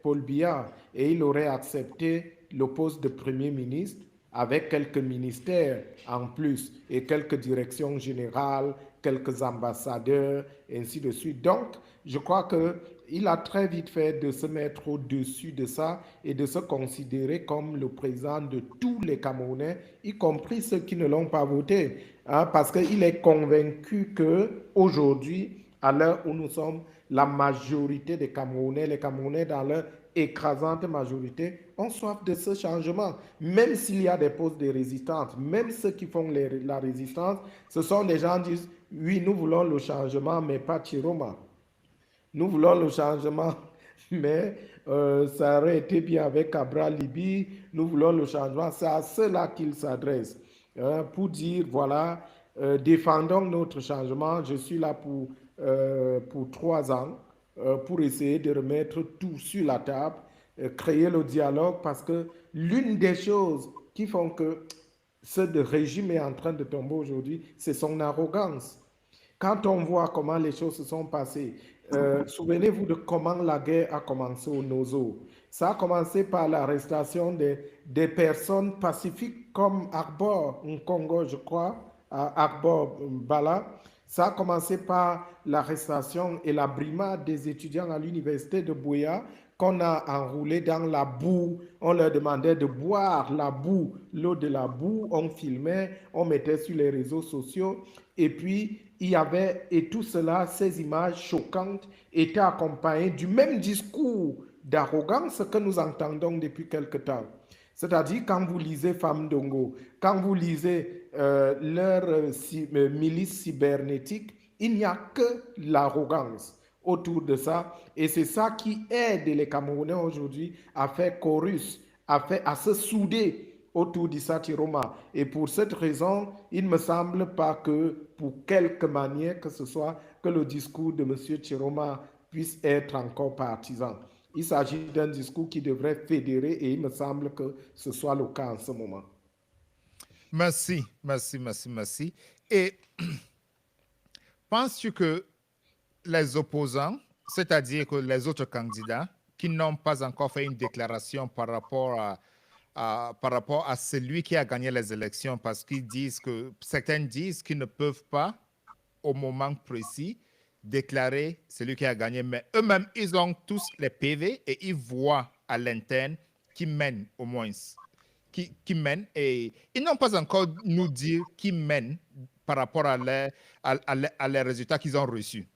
Paul Biya et il aurait accepté le poste de Premier ministre avec quelques ministères en plus et quelques directions générales, quelques ambassadeurs, et ainsi de suite. Donc, je crois qu'il a très vite fait de se mettre au-dessus de ça et de se considérer comme le président de tous les Camerounais, y compris ceux qui ne l'ont pas voté. Hein, parce qu'il est convaincu qu'aujourd'hui, à l'heure où nous sommes, la majorité des Camerounais, les Camerounais dans leur écrasante majorité, ont soif de ce changement. Même s'il y a des postes de résistance, même ceux qui font la résistance, ce sont des gens qui disent, oui, nous voulons le changement, mais pas Chiroma. Nous voulons le changement, mais ça aurait été bien avec Cabral Libi. Nous voulons le changement. C'est à cela qu'il s'adresse. Pour dire, voilà, défendons notre changement. Je suis là pour 3 ans pour essayer de remettre tout sur la table, créer le dialogue, parce que l'une des choses qui font que ce régime est en train de tomber aujourd'hui, c'est son arrogance. Quand on voit comment les choses se sont passées, souvenez-vous de comment la guerre a commencé au Nozo. Ça a commencé par l'arrestation des personnes pacifiques comme Arbor, au Congo, je crois, Arbor Bala. Ça a commencé par l'arrestation et la brimade des étudiants à l'université de Boya qu'on a enroulés dans la boue. On leur demandait de boire la boue, l'eau de la boue. On filmait, on mettait sur les réseaux sociaux. Et puis, il y avait, et tout cela, ces images choquantes étaient accompagnées du même discours d'arrogance que nous entendons depuis quelque temps. C'est-à-dire, quand vous lisez Femme Dongo, quand vous lisez milice cybernétique, il n'y a que l'arrogance autour de ça. Et c'est ça qui aide les Camerounais aujourd'hui à faire chorus, à se souder autour d'Issa Roma. Et pour cette raison, il ne me semble pas que, pour quelque manière que ce soit, que le discours de M. Chiroma puisse être encore partisan. Il s'agit d'un discours qui devrait fédérer et il me semble que ce soit le cas en ce moment. Merci, merci, merci, merci. Et penses-tu que les opposants, c'est-à-dire que les autres candidats qui n'ont pas encore fait une déclaration par rapport à celui qui a gagné les élections, parce qu'ils disent que certains disent qu'ils ne peuvent pas, au moment précis, déclarer celui qui a gagné, mais eux-mêmes, ils ont tous les PV et ils voient à l'interne qui mène au moins, qui mène, et ils n'ont pas encore nous dire qui mène par rapport à les résultats qu'ils ont reçus.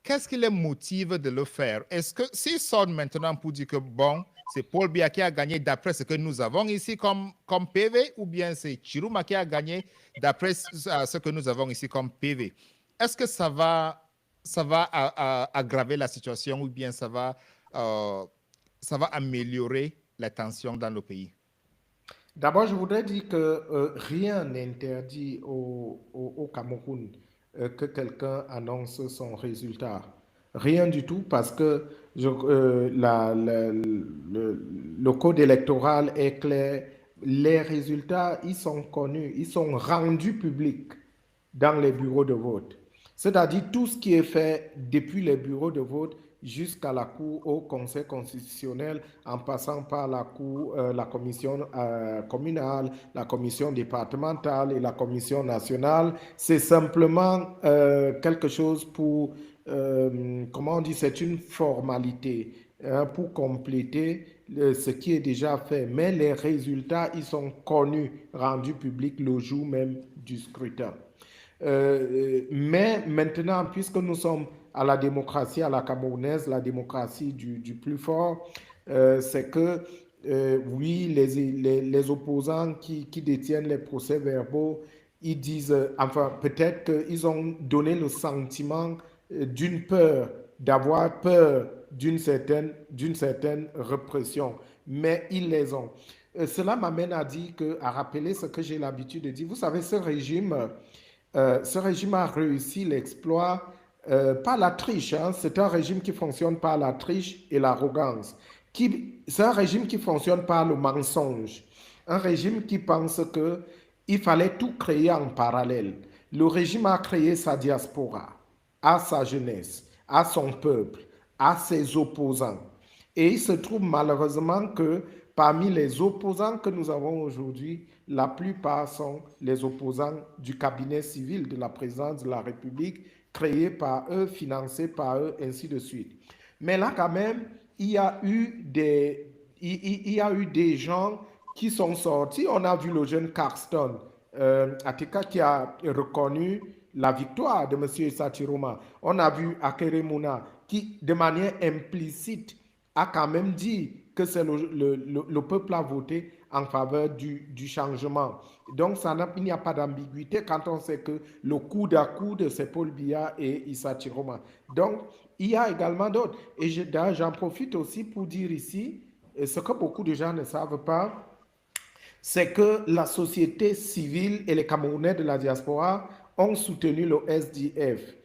Qu'est-ce qui les motive de le faire? Est-ce que s'ils sortent maintenant pour dire que bon, c'est Paul Biya qui a gagné d'après ce que nous avons ici comme PV, ou bien c'est Chiruma qui a gagné d'après ce que nous avons ici comme PV? Est-ce que ça va aggraver la situation, ou bien ça va améliorer la tension dans le pays? D'abord, je voudrais dire que rien n'interdit au Cameroun que quelqu'un annonce son résultat. Rien du tout, parce que le code électoral est clair les résultats, ils sont connus, ils sont rendus publics dans les bureaux de vote. C'est-à-dire tout ce qui est fait depuis les bureaux de vote jusqu'à la Cour, au Conseil constitutionnel, en passant par la Cour, la commission communale, la commission départementale et la commission nationale, c'est simplement quelque chose pour, comment on dit, c'est une formalité pour compléter ce qui est déjà fait. Mais les résultats, ils sont connus, rendus publics le jour même du scrutin. Mais maintenant, puisque nous sommes à la démocratie, à la camerounaise, la démocratie du plus fort, c'est que oui, les opposants qui détiennent les procès-verbaux, ils disent, enfin, peut-être qu'ils ont donné le sentiment d'une peur, d'avoir peur d'une certaine répression, mais ils les ont. Cela m'amène à dire à rappeler ce que j'ai l'habitude de dire. Vous savez, ce régime a réussi l'exploit par la triche. Hein. C'est un régime qui fonctionne par la triche et l'arrogance. C'est un régime qui fonctionne par le mensonge. Un régime qui pense qu'il fallait tout créer en parallèle. Le régime a créé sa diaspora, à sa jeunesse, à son peuple, à ses opposants. Et il se trouve malheureusement que parmi les opposants que nous avons aujourd'hui, la plupart sont les opposants du cabinet civil de la présidence de la République, créés par eux, financés par eux, ainsi de suite. Mais là, quand même, il y a eu des gens qui sont sortis. On a vu le jeune Carston, Atika, qui a reconnu la victoire de M. Satiroma. On a vu Akere Mouna, qui, de manière implicite, a quand même dit que c'est le peuple a voté en faveur du changement. Donc, il n'y a pas d'ambiguïté quand on sait que le coude à coude, c'est Paul Biya et Issa Chiroma. Donc, il y a également d'autres. Et j'en profite aussi pour dire ici, ce que beaucoup de gens ne savent pas, c'est que la société civile et les Camerounais de la diaspora ont soutenu le SDF.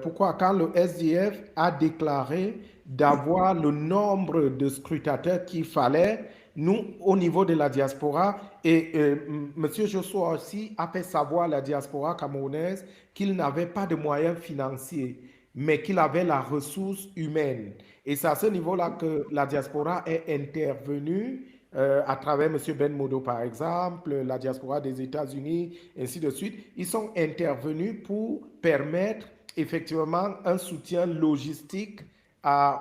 Pourquoi? Quand le SDF a déclaré d'avoir le nombre de scrutateurs qu'il fallait, nous, au niveau de la diaspora, et M. Joshua aussi a fait savoir à la diaspora camerounaise qu'il n'avait pas de moyens financiers, mais qu'il avait la ressource humaine. Et c'est à ce niveau-là que la diaspora est intervenue à travers M. Ben Modo, par exemple, la diaspora des États-Unis, ainsi de suite. Ils sont intervenus pour permettre effectivement un soutien logistique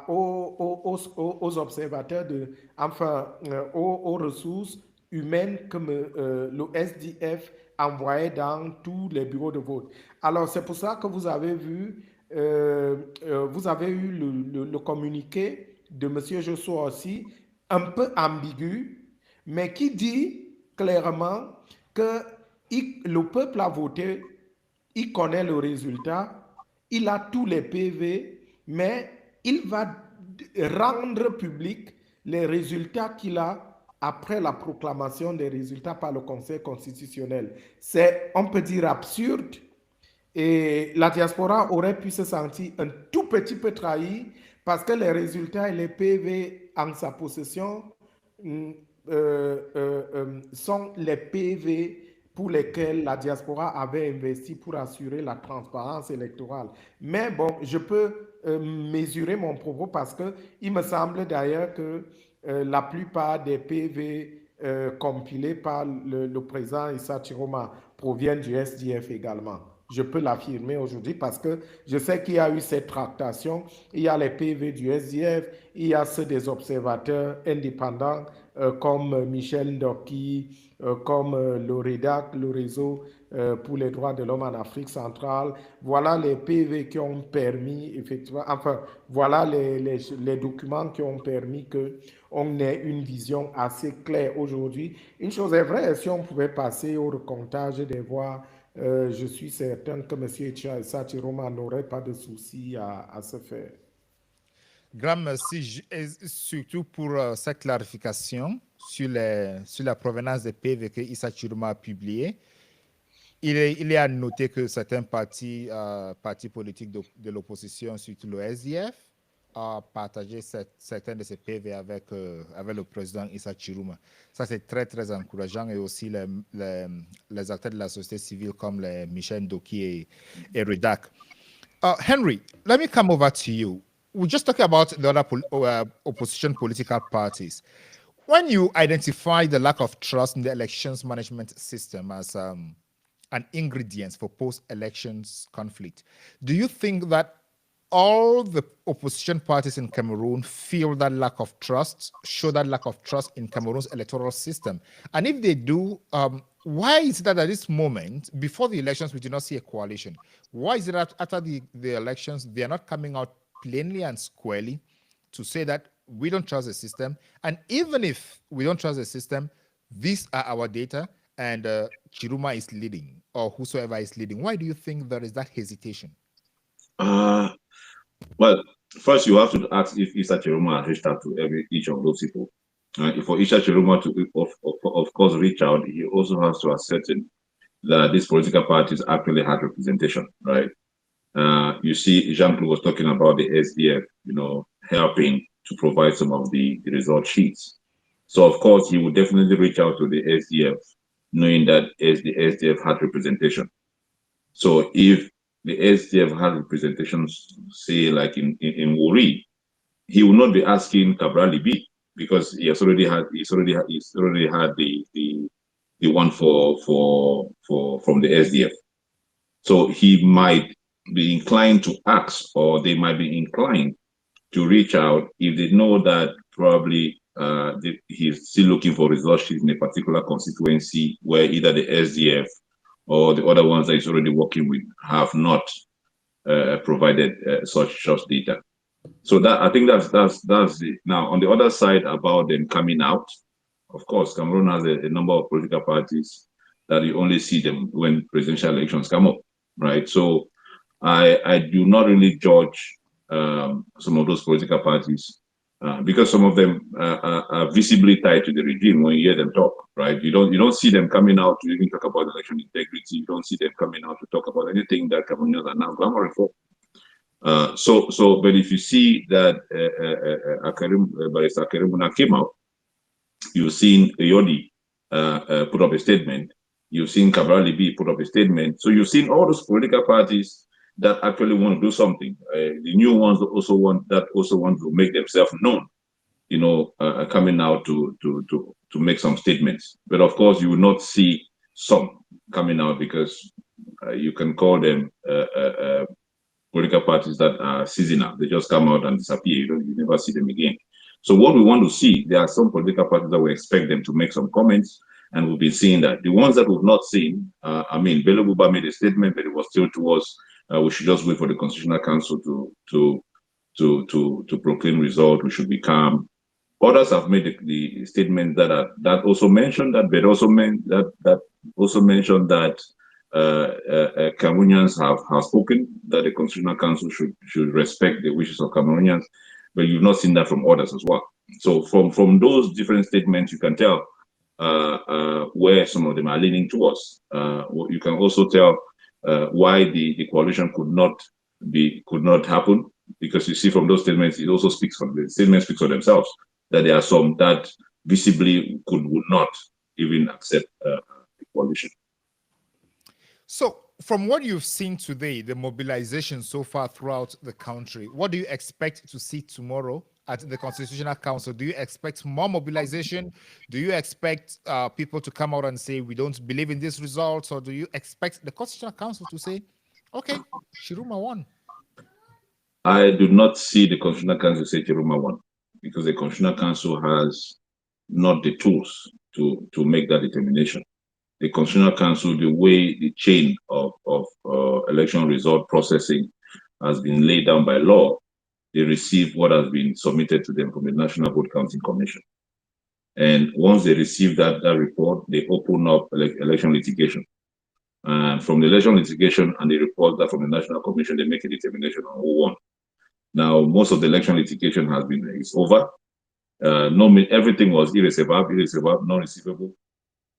aux observateurs, aux ressources humaines que le SDF envoyait dans tous les bureaux de vote. Alors, c'est pour ça que vous avez vu, vous avez eu le communiqué de M. Joshua aussi, un peu ambigu, mais qui dit clairement que le peuple a voté, il connaît le résultat, il a tous les PV, mais il va rendre public les résultats qu'il a après la proclamation des résultats par le Conseil constitutionnel. C'est, on peut dire, absurde. Et la diaspora aurait pu se sentir un tout petit peu trahi parce que les résultats et les PV en sa possession sont les PV pour lesquels la diaspora avait investi pour assurer la transparence électorale. Mais bon, je peux mesurer mon propos parce que il me semble d'ailleurs que la plupart des PV compilés par le président Issa Chiroma proviennent du SDF également. Je peux l'affirmer aujourd'hui parce que je sais qu'il y a eu cette tractation. Il y a les PV du SDF, il y a ceux des observateurs indépendants comme Michel Ndoki, comme le REDAC, le réseau pour les droits de l'homme en Afrique centrale. Voilà les PV qui ont permis, effectivement, enfin, voilà les documents qui ont permis qu'on ait une vision assez claire aujourd'hui. Une chose est vraie, si on pouvait passer au recomptage des voix, je suis certain que M. Satiroma n'aurait pas de souci à se faire. Grand merci, et surtout pour cette clarification sur la provenance des PV que Issa Chiroma a publié. Il est à noter que certains partis politiques de l'opposition, surtout le SDF, a partagé certains de ces PV avec le président Issa Chiruma. Ça, c'est très, très encourageant. Et aussi les acteurs de la société civile comme les Michel Ndoki et Redak. Henry, let me come over to you. We just talking about the other opposition political parties. When you identify the lack of trust in the elections management system as an ingredient for post-elections conflict, do you think that all the opposition parties in Cameroon feel that lack of trust, show that lack of trust in Cameroon's electoral system? And if they do, why is it that at this moment, before the elections, we do not see a coalition? Why is it that after the elections, they are not coming out plainly and squarely to say that we don't trust the system? And even if we don't trust the system, these are our data, and Chiruma is leading, or whosoever is leading. Why do you think there is that hesitation? Well, first you have to ask if Issa Chiruma has reached out to each of those people. For Issa Chiruma to, of course, reach out, he also has to ascertain that these political parties actually had representation, right? You see, Jean-Claude was talking about the SDF, helping to provide some of the result sheets. So, of course, he would definitely reach out to the SDF, knowing that the SDF had representation. So, if the SDF had representations, say, like in Wuri, he will not be asking Cabral B because he's already had the one from the SDF. So he might be inclined to ask, or they might be inclined to reach out if they know that probably he's still looking for results in a particular constituency where either the SDF or the other ones that he's already working with have not provided such data. So that I think that's it. Now on the other side about them coming out, of course, Cameroon has a number of political parties that you only see them when presidential elections come up, right? So I do not really judge some of those political parties because some of them are visibly tied to the regime when you hear them talk, right? You don't see them coming out to even talk about election integrity. You don't see them coming out to talk about anything that Cameroonians are now clamoring for. But if you see that Barrister Akerim came out, you've seen Yodi put up a statement, you've seen Cabral B put up a statement, so you've seen all those political parties that actually want to do something. The new ones also want to make themselves known, coming out to make some statements. But of course, you will not see some coming out because you can call them political parties that are seasonal. They just come out and disappear. You never see them again. So what we want to see, there are some political parties that we expect them to make some comments, and we've been seeing that. The ones that we've not seen, Bello Buba made a statement, but it was still towards we should just wait for the Constitutional Council to proclaim result. We should be calm. Others have made the statement that also mentioned that, but also mentioned that Cameroonians have spoken that the Constitutional Council should respect the wishes of Cameroonians, but you've not seen that from others as well. So from those different statements, you can tell where some of them are leaning towards. You can also tell why the coalition could not happen, because you see from those statements, it also speaks for the statements speaks for themselves, that there are some that visibly would not even accept the coalition. So, from what you've seen today, the mobilization so far throughout the country, what do you expect to see tomorrow at the Constitutional Council? Do you expect more mobilization? Do you expect people to come out and say, we don't believe in these results? Or do you expect the Constitutional Council to say, okay, Chiruma won? I do not see the Constitutional Council say Chiruma won, because the Constitutional Council has not the tools to make that determination. The Constitutional Council, the way the chain of election result processing has been laid down by law, they receive what has been submitted to them from the National Vote Counting Commission. And once they receive that report, they open up election litigation. And from the election litigation and the report that from the National Commission, they make a determination on who won. Now, most of the election litigation is over. Everything was irreversible, non-receivable.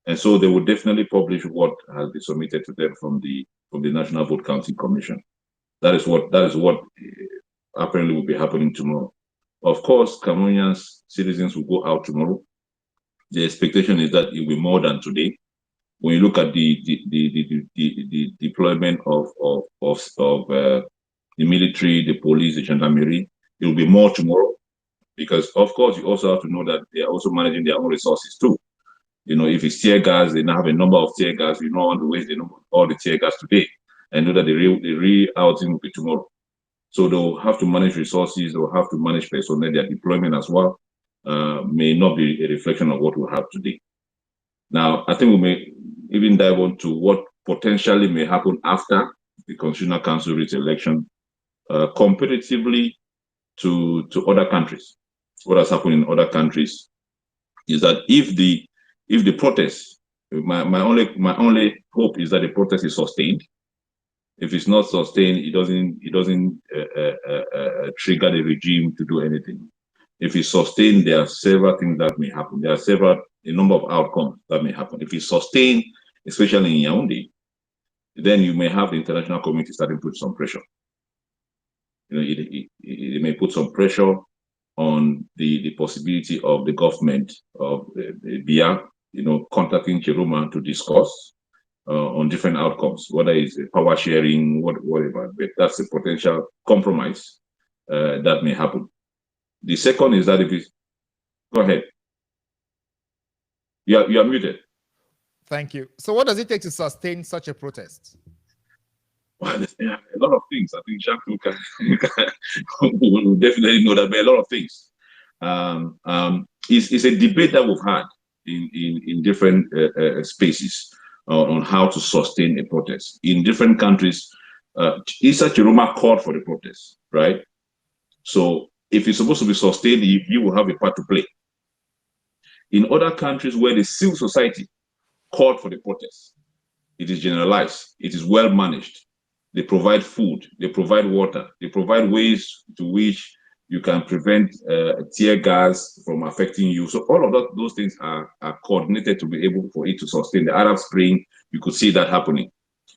And so they will definitely publish what has been submitted to them from the National Vote Counting Commission. That is what apparently will be happening tomorrow. Of course, Cameroonian citizens will go out tomorrow. The expectation is that it will be more than today. When you look at the deployment of the military, the police, the gendarmerie, it will be more tomorrow. Because of course, you also have to know that they are also managing their own resources too. If it's tear gas, they now have a number of tear gas. You don't want to waste all the tear gas today, and know that the real outing will be tomorrow. So they'll have to manage resources. They'll have to manage personnel. Their deployment as well may not be a reflection of what we have today. Now, I think we may even dive on to what potentially may happen after the Constitutional Council reads election, comparatively to other countries. What has happened in other countries is that if the protest, my only hope is that the protest is sustained. If it's not sustained, it doesn't trigger the regime to do anything. If it's sustained, there are several things that may happen. There are a number of outcomes that may happen. If it's sustained, especially in Yaoundé, then you may have the international community starting to put some pressure. It may put some pressure on the possibility of the government of BIA, contacting Chiroma to discuss on different outcomes, whether it's power sharing, whatever. But that's a potential compromise that may happen. The second is that go ahead. You are muted. Thank you. So what does it take to sustain such a protest? Well, a lot of things. I think Jacques will definitely know that, but a lot of things. It's a debate that we've had in different spaces on how to sustain a protest. In different countries, Issa Chiroma called for the protest, right? So if it's supposed to be sustained, you will have a part to play. In other countries where the civil society called for the protest, it is generalized, it is well managed. They provide food, they provide water, they provide ways to which you can prevent tear gas from affecting you. So all of those things are coordinated to be able for it to sustain. The Arab Spring, you could see that happening.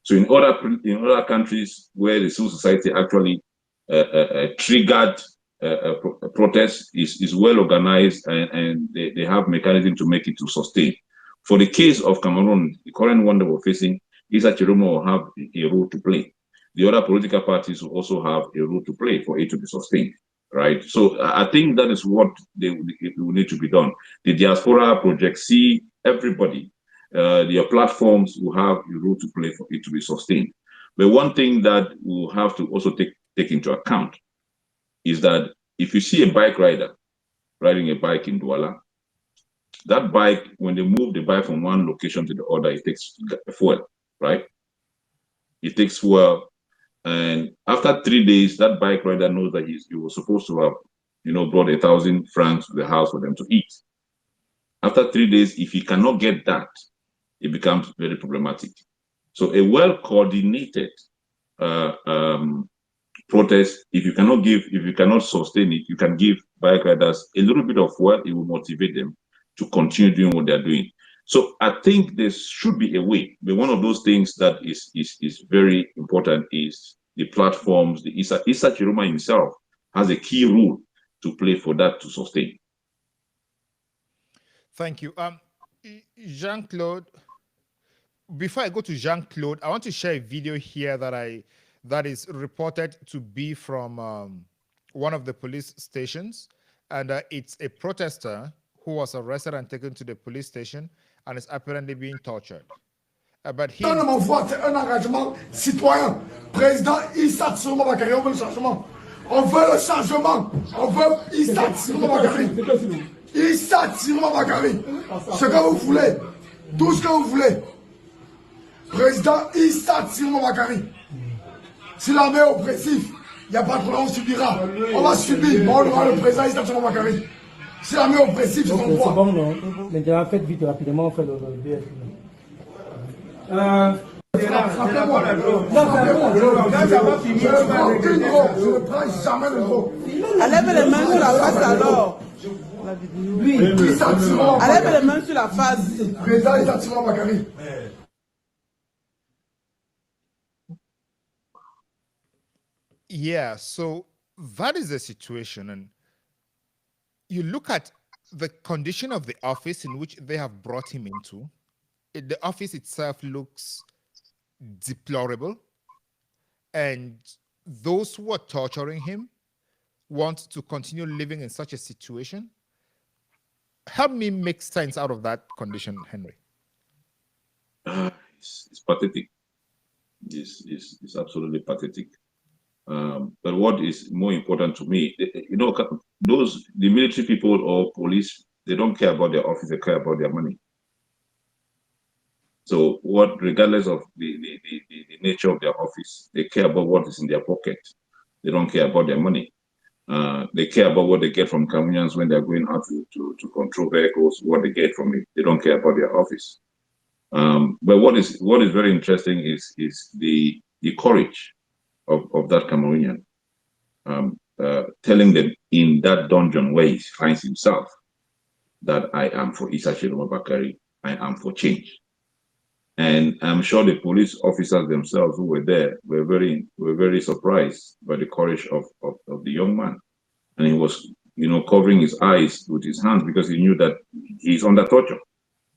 So in other countries where the civil society actually triggered a protest is well organized, and they have mechanism to make it to sustain. For the case of Cameroon, the current one that we're facing, Issa Chiroma will have a role to play. The other political parties will also have a role to play for it to be sustained, right? So I think that is what will need to be done. The diaspora, Project C, everybody, their platforms will have a role to play for it to be sustained. But one thing that we'll have to also take into account is that if you see a bike rider riding a bike in Douala, that bike, when they move the bike from one location to the other, it takes fuel, right? It takes fuel. And after 3 days, that bike rider knows that he was supposed to have, brought 1,000 francs to the house for them to eat. After 3 days, if he cannot get that, it becomes very problematic. So a well-coordinated protest, if you cannot sustain it, you can give bike riders a little bit of fuel. It will motivate them to continue doing what they're doing. So I think there should be a way. But one of those things that is very important is the platforms. The Issa Chiroma himself has a key role to play for that to sustain. Thank you. Jean-Claude, before I go to Jean-Claude, I want to share a video here that is reported to be from one of the police stations. And it's a protester who was arrested and taken to the police station and is apparently being tortured. But he... Un engagement citoyen. Président Issa Chiroma Bakary, on veut le changement. On veut le changement. On veut Issa Chiroma Bakary. Issa Chiroma Bakary. Ce que vous voulez. Tout ce que vous voulez. Président Issa Chiroma Bakary. Si l'armée est oppressive, il n'y a pas de problème, on subira. On va subir, mais on aura le président Issa Chiroma Bakary. Si l'armée est oppressive, c'est son droit. C'est bon, non? Maintenant, faites vite, rapidement, on fait le BF. Frappez-moi. Je ne prends jamais le gros. Enlève les mains sur la face alors. Lui, enlève les mains sur la face. Président Issa Chiroma Bakary. Yeah, so that is the situation. And you look at the condition of the office in which they have brought him into. The office itself looks deplorable. And those who are torturing him want to continue living in such a situation. Help me make sense out of that condition, Henry. It's pathetic. It's absolutely pathetic. But what is more important to me, you know, the military people or police, they don't care about their office, they care about their money. So regardless of the nature of their office, they care about what is in their pocket. They don't care about their money. They care about what they get from Cameroonians when they're going out to control vehicles, what they get from it. They don't care about their office. But what is very interesting is the courage of that Cameroonian, telling them in that dungeon where he finds himself that I am for Issa Shiroma Bakari, I am for change. And I'm sure the police officers themselves who were there were very surprised by the courage of the young man. And he was, covering his eyes with his hands because he knew that he's under torture,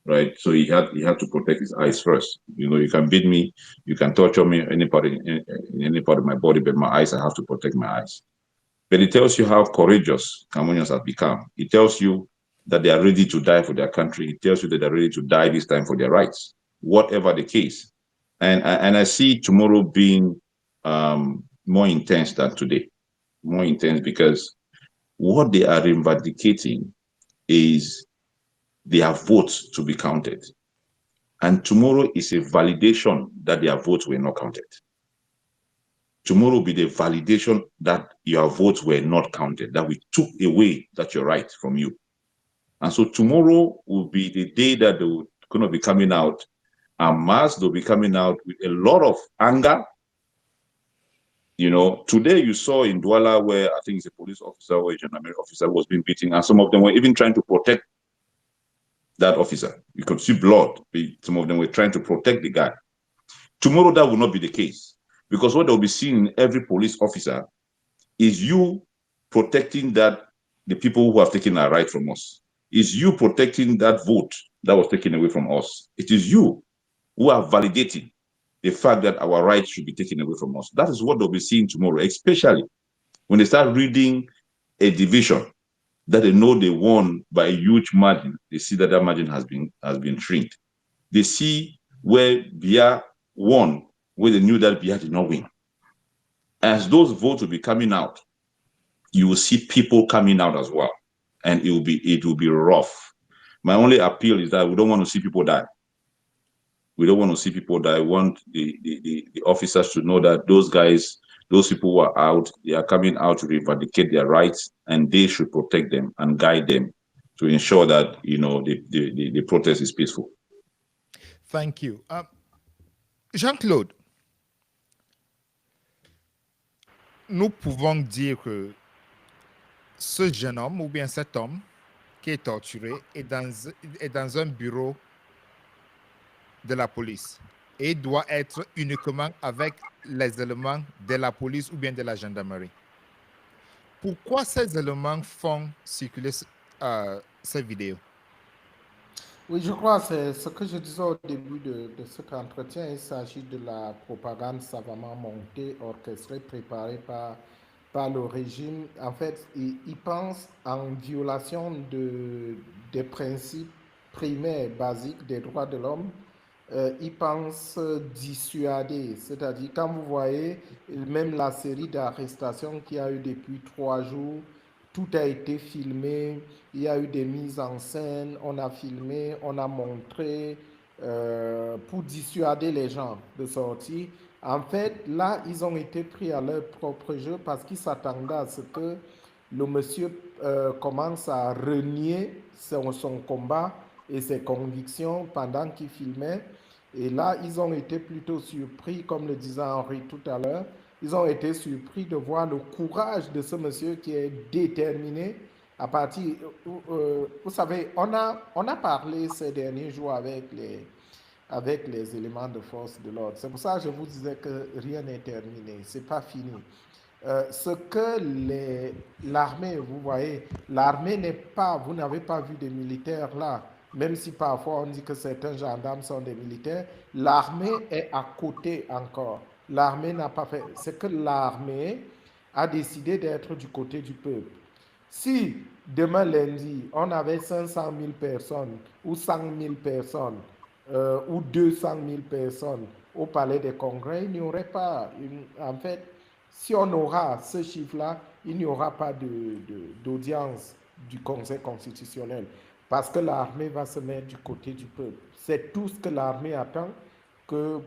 right? So he had to protect his eyes first. You can beat me, you can torture me in any part of my body, but my eyes, I have to protect my eyes. But it tells you how courageous Cameroonians have become. It tells you that they are ready to die for their country. It tells you that they're ready to die this time for their rights, whatever the case. And I see tomorrow being more intense than today. More intense because what they are reivindicating is their votes to be counted. And tomorrow is a validation that their votes were not counted. Tomorrow will be the validation that your votes were not counted, that we took away that your right from you. And so tomorrow will be the day that they're going to be coming out en masse. They'll be coming out with a lot of anger. Today you saw in Douala where I think it's a police officer or a gendarmerie officer was being beaten, and some of them were even trying to protect that officer. You could see blood. Some of them were trying to protect the guy. Tomorrow that will not be the case, because what they'll be seeing in every police officer is you protecting the people who have taken our right from us. Is you protecting that vote that was taken away from us. It is you who are validating the fact that our rights should be taken away from us. That is what they'll be seeing tomorrow, especially when they start reading a division that they know they won by a huge margin. They see that margin has been shrinked. They see where Bia won, where they knew that Bia did not win. As those votes will be coming out, you will see people coming out as well, and it will be rough. My only appeal is that we don't want to see people die. We don't want to see people die. I want the officers to know that those guys, those people who are out, they are coming out to reivindicate their rights, and they should protect them and guide them to ensure that the protest is peaceful. Thank you. Jean-Claude, nous pouvons dire que ce jeune homme ou bien cet homme qui est torturé est dans un bureau de la police et doit être uniquement avec les éléments de la police ou bien de la gendarmerie. Pourquoi ces éléments font circuler ces vidéos? Oui, je crois que c'est ce que je disais au début de cet entretien. Il s'agit de la propagande savamment montée, orchestrée, préparée par le régime. En fait, ils pensent en violation des principes primaires, basiques des droits de l'homme. Ils pensent dissuader, c'est-à-dire quand vous voyez même la série d'arrestations qu'il y a eu depuis 3 jours, tout a été filmé, il y a eu des mises en scène, on a filmé, on a montré pour dissuader les gens de sortir. En fait, là, ils ont été pris à leur propre jeu parce qu'ils s'attendaient à ce que le monsieur commence à renier son combat et ses convictions pendant qu'il filmait. Et là, ils ont été plutôt surpris, comme le disait Henri tout à l'heure, ils ont été surpris de voir le courage de ce monsieur qui est déterminé à partir... vous savez, on a parlé ces derniers jours avec les éléments de force de l'ordre. C'est pour ça que je vous disais que rien n'est terminé, ce n'est pas fini. Ce que l'armée, vous voyez, l'armée n'est pas, vous n'avez pas vu des militaires là, même si parfois on dit que certains gendarmes sont des militaires, l'armée est à côté encore. L'armée n'a pas fait, c'est que l'armée a décidé d'être du côté du peuple. Si demain lundi, on avait 500 000 personnes ou 100 000 personnes ou 200 000 personnes au palais des congrès, il n'y aurait pas, en fait, si on aura ce chiffre-là, il n'y aura pas d'audience du Conseil constitutionnel parce que l'armée va se mettre du côté du peuple. C'est tout ce que l'armée attend. Que,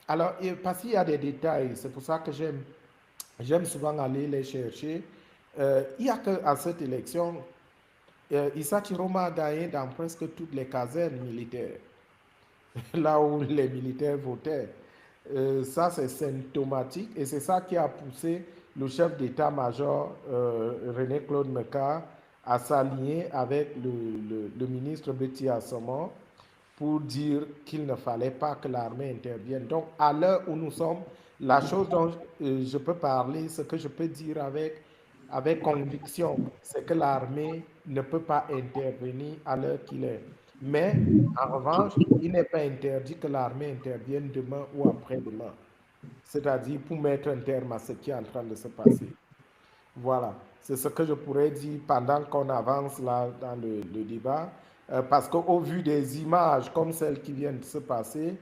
alors, parce qu'il y a des détails, c'est pour ça que j'aime souvent aller les chercher. Il n'y a qu'à cette élection, Issa Chiroma a gagné dans presque toutes les casernes militaires, là où les militaires votaient. Ça, c'est symptomatique et c'est ça qui a poussé le chef d'état-major René-Claude Meka à s'aligner avec le ministre Betty Assomo pour dire qu'il ne fallait pas que l'armée intervienne. Donc, à l'heure où nous sommes, la chose dont je peux parler, ce que je peux dire avec conviction, c'est que l'armée ne peut pas intervenir à l'heure qu'il est. Mais, en revanche, il n'est pas interdit que l'armée intervienne demain ou après-demain. C'est-à-dire pour mettre un terme à ce qui est en train de se passer. Voilà, c'est ce que je pourrais dire pendant qu'on avance là dans le débat, parce qu'au vu des images comme celles qui viennent de se passer,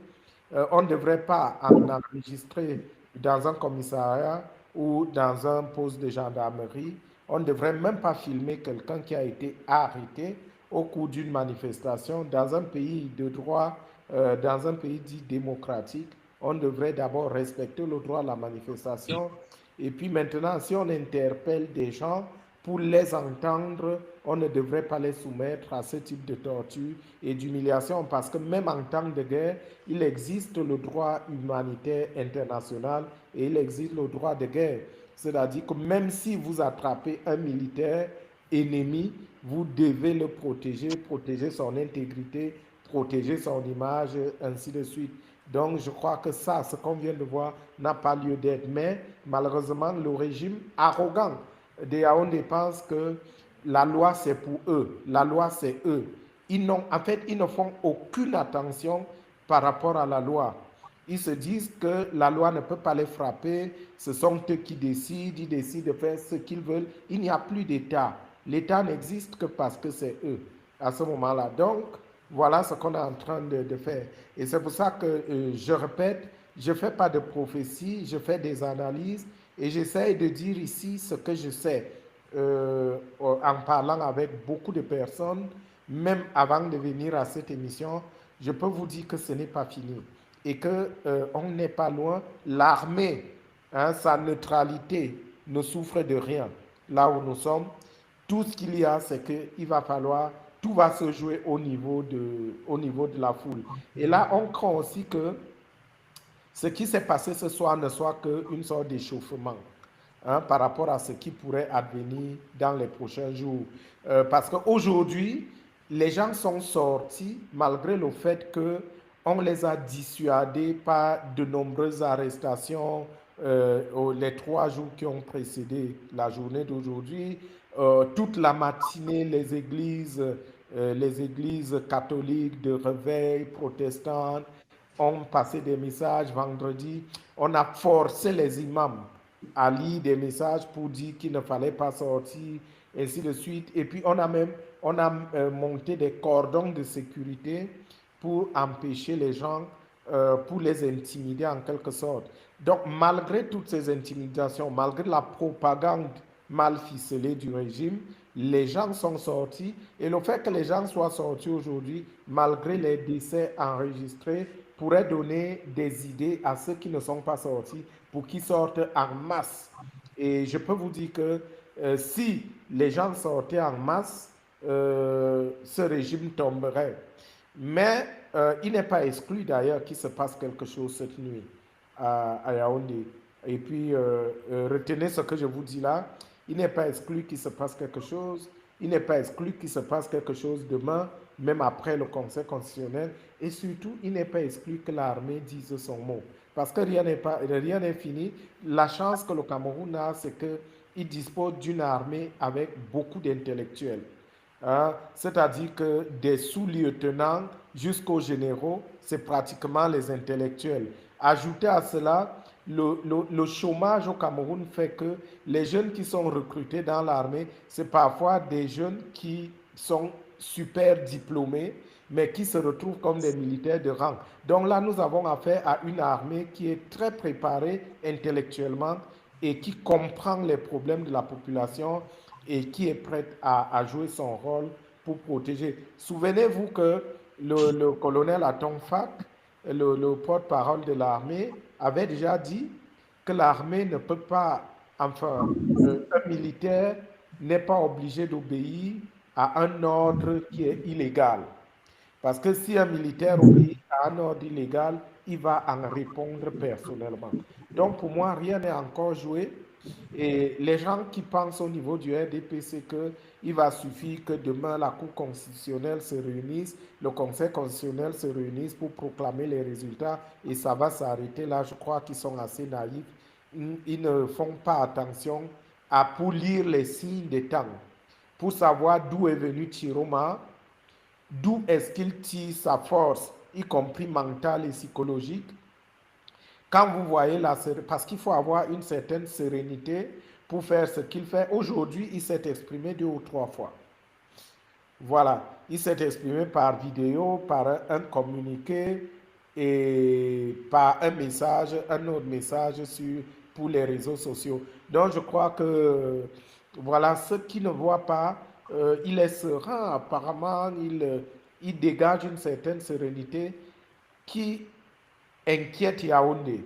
on ne devrait pas en enregistrer dans un commissariat ou dans un poste de gendarmerie. On ne devrait même pas filmer quelqu'un qui a été arrêté au cours d'une manifestation dans un pays de droit, dans un pays dit démocratique. On devrait d'abord respecter le droit à la manifestation. Et puis maintenant, si on interpelle des gens pour les entendre, on ne devrait pas les soumettre à ce type de torture et d'humiliation parce que même en temps de guerre, il existe le droit humanitaire international et il existe le droit de guerre. C'est-à-dire que même si vous attrapez un militaire ennemi, vous devez le protéger, protéger son intégrité, protéger son image, ainsi de suite. Donc, je crois que ça, ce qu'on vient de voir, n'a pas lieu d'être. Mais malheureusement, le régime arrogant des Yaoundé pense que la loi, c'est pour eux. La loi, c'est eux. En fait, ils ne font aucune attention par rapport à la loi. Ils se disent que la loi ne peut pas les frapper. Ce sont eux qui décident. Ils décident de faire ce qu'ils veulent. Il n'y a plus d'État. L'État n'existe que parce que c'est eux à ce moment-là. Donc, voilà ce qu'on est en train de faire. Et c'est pour ça que je répète, je ne fais pas de prophétie, je fais des analyses et j'essaie de dire ici ce que je sais en parlant avec beaucoup de personnes, même avant de venir à cette émission. Je peux vous dire que ce n'est pas fini et qu'on n'est pas loin. L'armée, hein, sa neutralité ne souffre de rien. Là où nous sommes, tout ce qu'il y a, c'est qu'il va falloir, tout va se jouer au niveau de la foule. Et là, on craint aussi que ce qui s'est passé ce soir ne soit qu'une sorte d'échauffement, hein, par rapport à ce qui pourrait advenir dans les prochains jours. Parce qu'aujourd'hui, les gens sont sortis malgré le fait qu'on les a dissuadés par de nombreuses arrestations les 3 jours qui ont précédé la journée d'aujourd'hui. Toute la matinée, les églises catholiques de réveil protestantes ont passé des messages vendredi. On a forcé les imams à lire des messages pour dire qu'il ne fallait pas sortir, ainsi de suite. Et puis on a monté des cordons de sécurité pour empêcher les gens, pour les intimider en quelque sorte. Donc malgré toutes ces intimidations, malgré la propagande mal ficelée du régime, les gens sont sortis. Et le fait que les gens soient sortis aujourd'hui, malgré les décès enregistrés, pourrait donner des idées à ceux qui ne sont pas sortis pour qu'ils sortent en masse. Et je peux vous dire que si les gens sortaient en masse, ce régime tomberait. Mais il n'est pas exclu d'ailleurs qu'il se passe quelque chose cette nuit à Yaoundé. Et puis, retenez ce que je vous dis là. Il n'est pas exclu qu'il se passe quelque chose. Il n'est pas exclu qu'il se passe quelque chose demain, même après le Conseil constitutionnel. Et surtout, il n'est pas exclu que l'armée dise son mot. parce que rien n'est fini. La chance que le Cameroun a, c'est qu'il dispose d'une armée avec beaucoup d'intellectuels. Hein. C'est-à-dire que des sous-lieutenants jusqu'aux généraux, c'est pratiquement les intellectuels. Ajouté à cela, le chômage au Cameroun fait que les jeunes qui sont recrutés dans l'armée, c'est parfois des jeunes qui sont super diplômés, mais qui se retrouvent comme des militaires de rang. Donc là, nous avons affaire à une armée qui est très préparée intellectuellement et qui comprend les problèmes de la population et qui est prête à jouer son rôle pour protéger. Souvenez-vous que le colonel Atom Fak, le porte-parole de l'armée, avait déjà dit que l'armée ne peut pas, enfin, un militaire n'est pas obligé d'obéir à un ordre qui est illégal. Parce que si un militaire obéit à un ordre illégal, il va en répondre personnellement. Donc pour moi, rien n'est encore joué. Et les gens qui pensent au niveau du RDP, c'est qu'il va suffire que demain la Cour constitutionnelle se réunisse, le Conseil constitutionnel se réunisse pour proclamer les résultats et ça va s'arrêter là. Je crois qu'ils sont assez naïfs. Ils ne font pas attention pour lire les signes des temps, pour savoir d'où est venu Chiroma, d'où est-ce qu'il tire sa force, y compris mentale et psychologique. Quand vous voyez parce qu'il faut avoir une certaine sérénité pour faire ce qu'il fait. Aujourd'hui, il s'est exprimé 2 ou 3 fois. Voilà, il s'est exprimé par vidéo, par un communiqué et par un message, un autre message pour les réseaux sociaux. Donc je crois que, voilà, ceux qui ne voient pas, il est serein, apparemment, il dégage une certaine sérénité qui inquiète Yaoundé.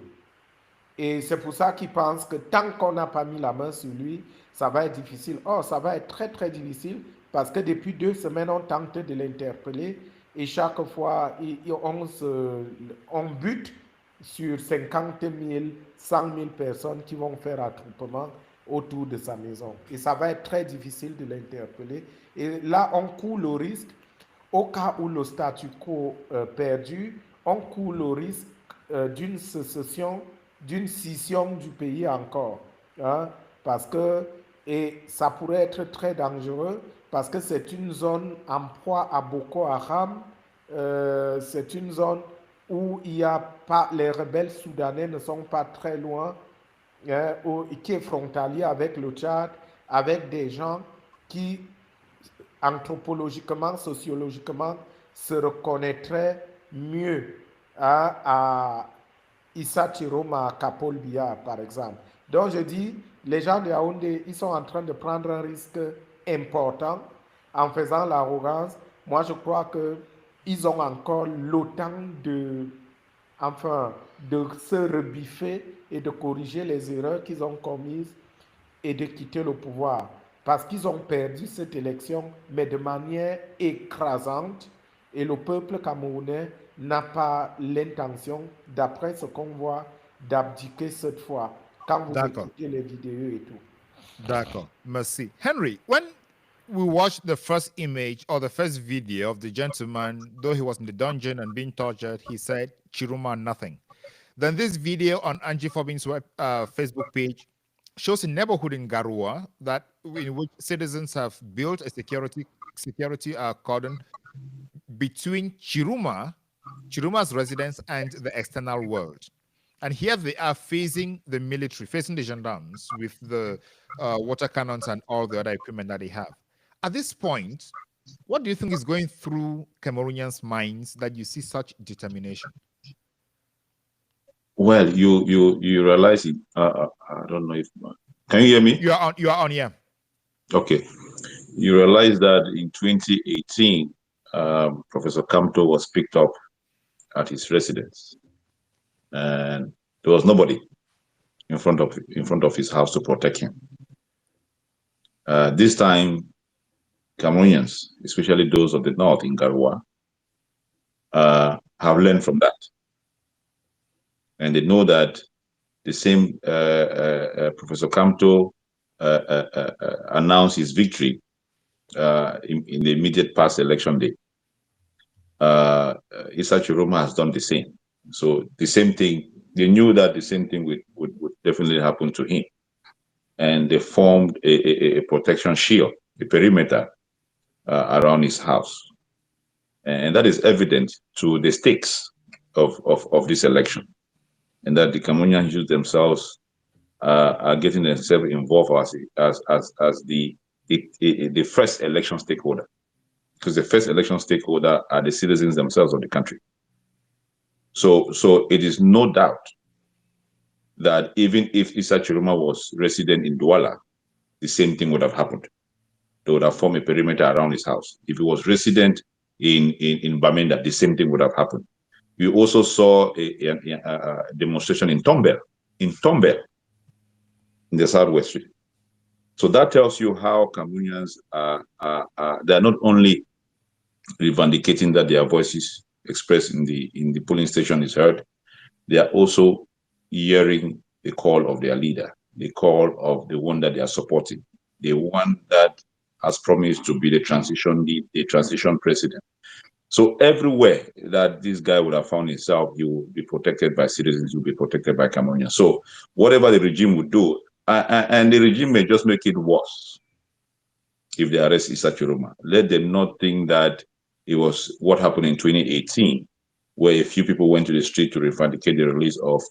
Et c'est pour ça qu'ils pensent que tant qu'on n'a pas mis la main sur lui, ça va être difficile. Or, ça va être très, très difficile parce que depuis 2 semaines, on tente de l'interpeller et chaque fois, on bute sur 50 000, 100 000 personnes qui vont faire attroupement autour de sa maison. Et ça va être très difficile de l'interpeller. Et là, on court le risque, au cas où le statu quo perdu, on court le risque d'une sécession, d'une scission du pays encore. Hein, parce que, et ça pourrait être très dangereux, parce que c'est une zone en proie à Boko Haram, c'est une zone où il y a pas, les rebelles soudanais ne sont pas très loin, hein, qui est frontalier avec le Tchad, avec des gens qui anthropologiquement, sociologiquement, se reconnaîtraient mieux à Issa Chiroma Kapol Biya, par exemple. Donc je dis, les gens de Yaoundé, ils sont en train de prendre un risque important en faisant l'arrogance. Moi, je crois qu'ils ont encore le temps de se rebiffer et de corriger les erreurs qu'ils ont commises et de quitter le pouvoir. Parce qu'ils ont perdu cette élection, mais de manière écrasante. Et le peuple camerounais n'a pas l'intention, d'après ce qu'on voit, d'abdiquer cette fois. Quand vous écoutez les vidéos et tout. D'accord. Merci. Henry, when we watched the first image or the first video of the gentleman, though he was in the dungeon and being tortured, he said, Chiruma, nothing. Then this video on Angie Fobbin's Facebook page shows a neighborhood in Garua in which citizens have built a security cordon between Chiruma's residence and the external world. And here they are facing the military, facing the gendarmes with the water cannons and all the other equipment that they have. At this point, what do you think is going through Cameroonians' minds that you see such determination? Well, you realize it. I don't know if can you hear me? You are on, yeah. Okay. You realize that in 2018, Professor Kamto was picked up at his residence, and there was nobody in front of his house to protect him. This time, Cameroonians, especially those of the north in Garua, have learned from that. And they know that the same Professor Kamto announced his victory in the immediate past election day. Issa Chiroma has done the same. So the same thing They knew that the same thing would definitely happen to him. And they formed a protection shield, a perimeter around his house. And that is evident to the stakes of this election. And that the Cameroonians use themselves are getting themselves involved as the first election stakeholder. Because the first election stakeholder are the citizens themselves of the country. So it is no doubt that even if Issa Chiroma was resident in Douala, the same thing would have happened. They would have formed a perimeter around his house. If he was resident in Bamenda, the same thing would have happened. We also saw a demonstration in Tombel, in the Southwest Street. So that tells you how Cameroonians they are not only revendicating that their voices expressed in the polling station is heard, they are also hearing the call of their leader, the call of the one that they are supporting, the one that has promised to be the transition lead, the transition president. So everywhere that this guy would have found himself, he will be protected by citizens, he will be protected by Cameroonians. So whatever the regime would do, and the regime may just make it worse if they arrest Issa Chiroma. Let them not think that it was what happened in 2018, where a few people went to the street to reivindicate the release of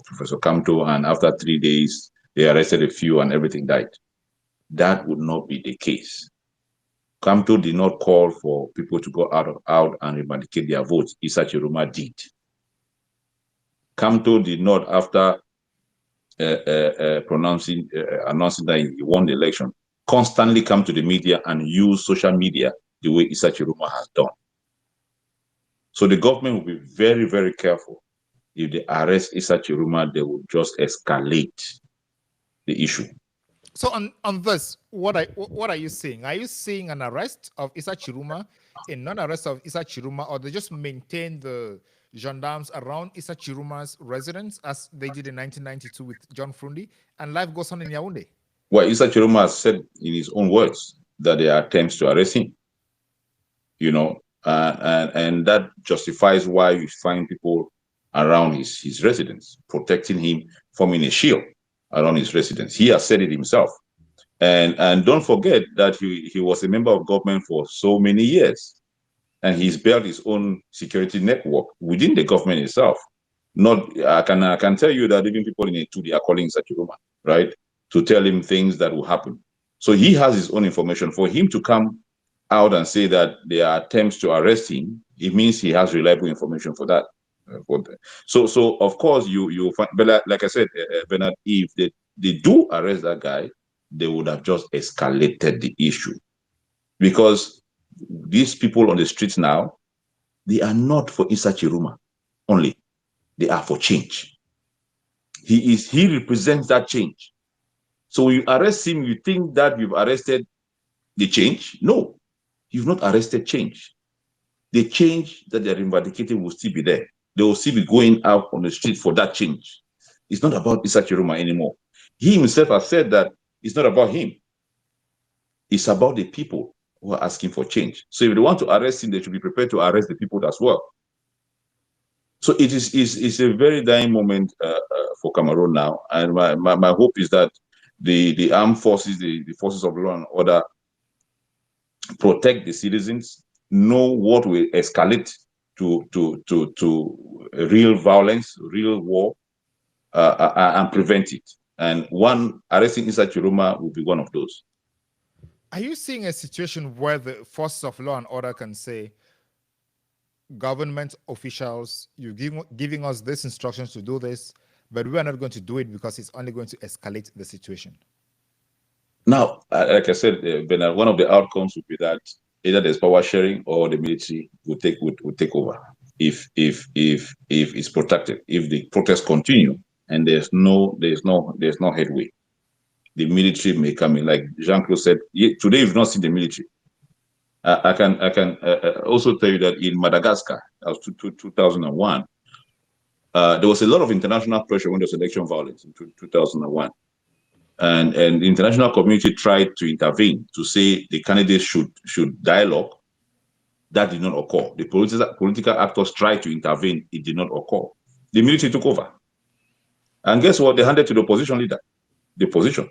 Professor Kamto, and after 3 days, they arrested a few and everything died. That would not be the case. Kamto did not call for people to go out and reivindicate their votes. Issa Chiroma did. Kamto did not, after announcing that he won the election, constantly come to the media and use social media the way Issa Chiroma has done. So the government will be very, very careful. If they arrest Issa Chiroma, they will just escalate the issue. So on this, what are you saying? Are you seeing an arrest of Issa Chiroma, a non-arrest of Issa Chiroma, or they just maintain the gendarmes around Issa Chiroma's residence as they did in 1992 with John Frundi, and life goes on in Yaoundé? Well, Issa Chiroma has said in his own words that there are attempts to arrest him, and that justifies why you find people around his residence, protecting him, forming a shield around his residence. He has said it himself. And don't forget that he was a member of government for so many years, and he's built his own security network within the government itself. I can tell you that even people in Etudi are calling Issa Chiroma, right, to tell him things that will happen. So he has his own information. For him to come out and say that there are attempts to arrest him, it means he has reliable information for that. So of course you find, but like I said, Bernard, if they do arrest that guy, they would have just escalated the issue, because these people on the streets now, they are not for Issa Chiroma only, they are for change. He represents that change. So when you arrest him, you think that you've arrested the change? No, you've not arrested change. The change that they're vindicating will still be there. They will still be going out on the street for that change. It's not about Issa Chiroma anymore. He himself has said that it's not about him. It's about the people who are asking for change. So if they want to arrest him, they should be prepared to arrest the people as well. So it's a very dying moment for Cameroon now. And my hope is that the armed forces, the forces of law and order, protect the citizens, know what will escalate to real violence, real war, and prevent it. And arresting Issa Chiroma will be one of those. Are you seeing a situation where the forces of law and order can say, government officials, you're giving us these instructions to do this, but we are not going to do it because it's only going to escalate the situation? Now, like I said, Bernard, one of the outcomes would be that either there's power sharing or the military will take over if it's protected. If the protests continue and there's no headway, the military may come in. Like Jean-Claude said, today you've not seen the military. I can also tell you that in Madagascar, that was 2001, there was a lot of international pressure when there was election violence in 2001. And the international community tried to intervene to say the candidates should dialogue. That did not occur. The political actors tried to intervene. It did not occur. The military took over. And guess what? They handed to the opposition leader the position.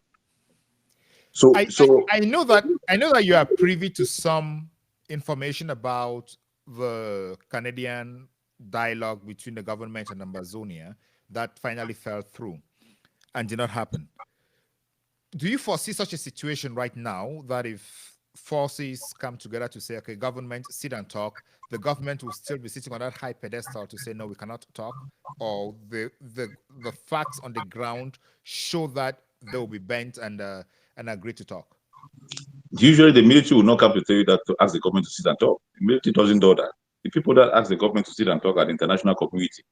So I know that you are privy to some information about the Canadian dialogue between the government and Ambazonia that finally fell through and did not happen. Do you foresee such a situation right now that if forces come together to say, okay, government, sit and talk, the government will still be sitting on that high pedestal to say, no, we cannot talk, or the facts on the ground show that they will be bent and agree to talk? usually the military will not come to tell you that to ask the government to sit and talk. The military doesn't do that. The people that ask the government to sit and talk are the international community,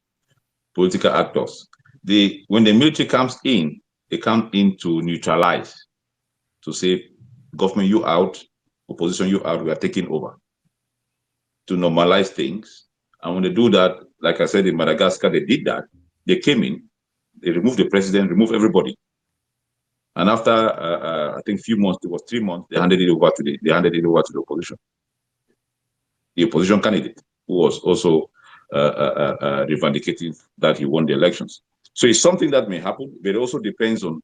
political actors. When the military comes in, they come in to neutralize, to say, government, you out, opposition, you out, we are taking over, to normalize things. And when they do that, like I said, in Madagascar, they did that. They came in, they removed the president, removed everybody. And after, I think, few months, it was 3 months, they handed it over to the opposition. The opposition candidate, who was also revendicating that he won the elections. So it's something that may happen, but it also depends on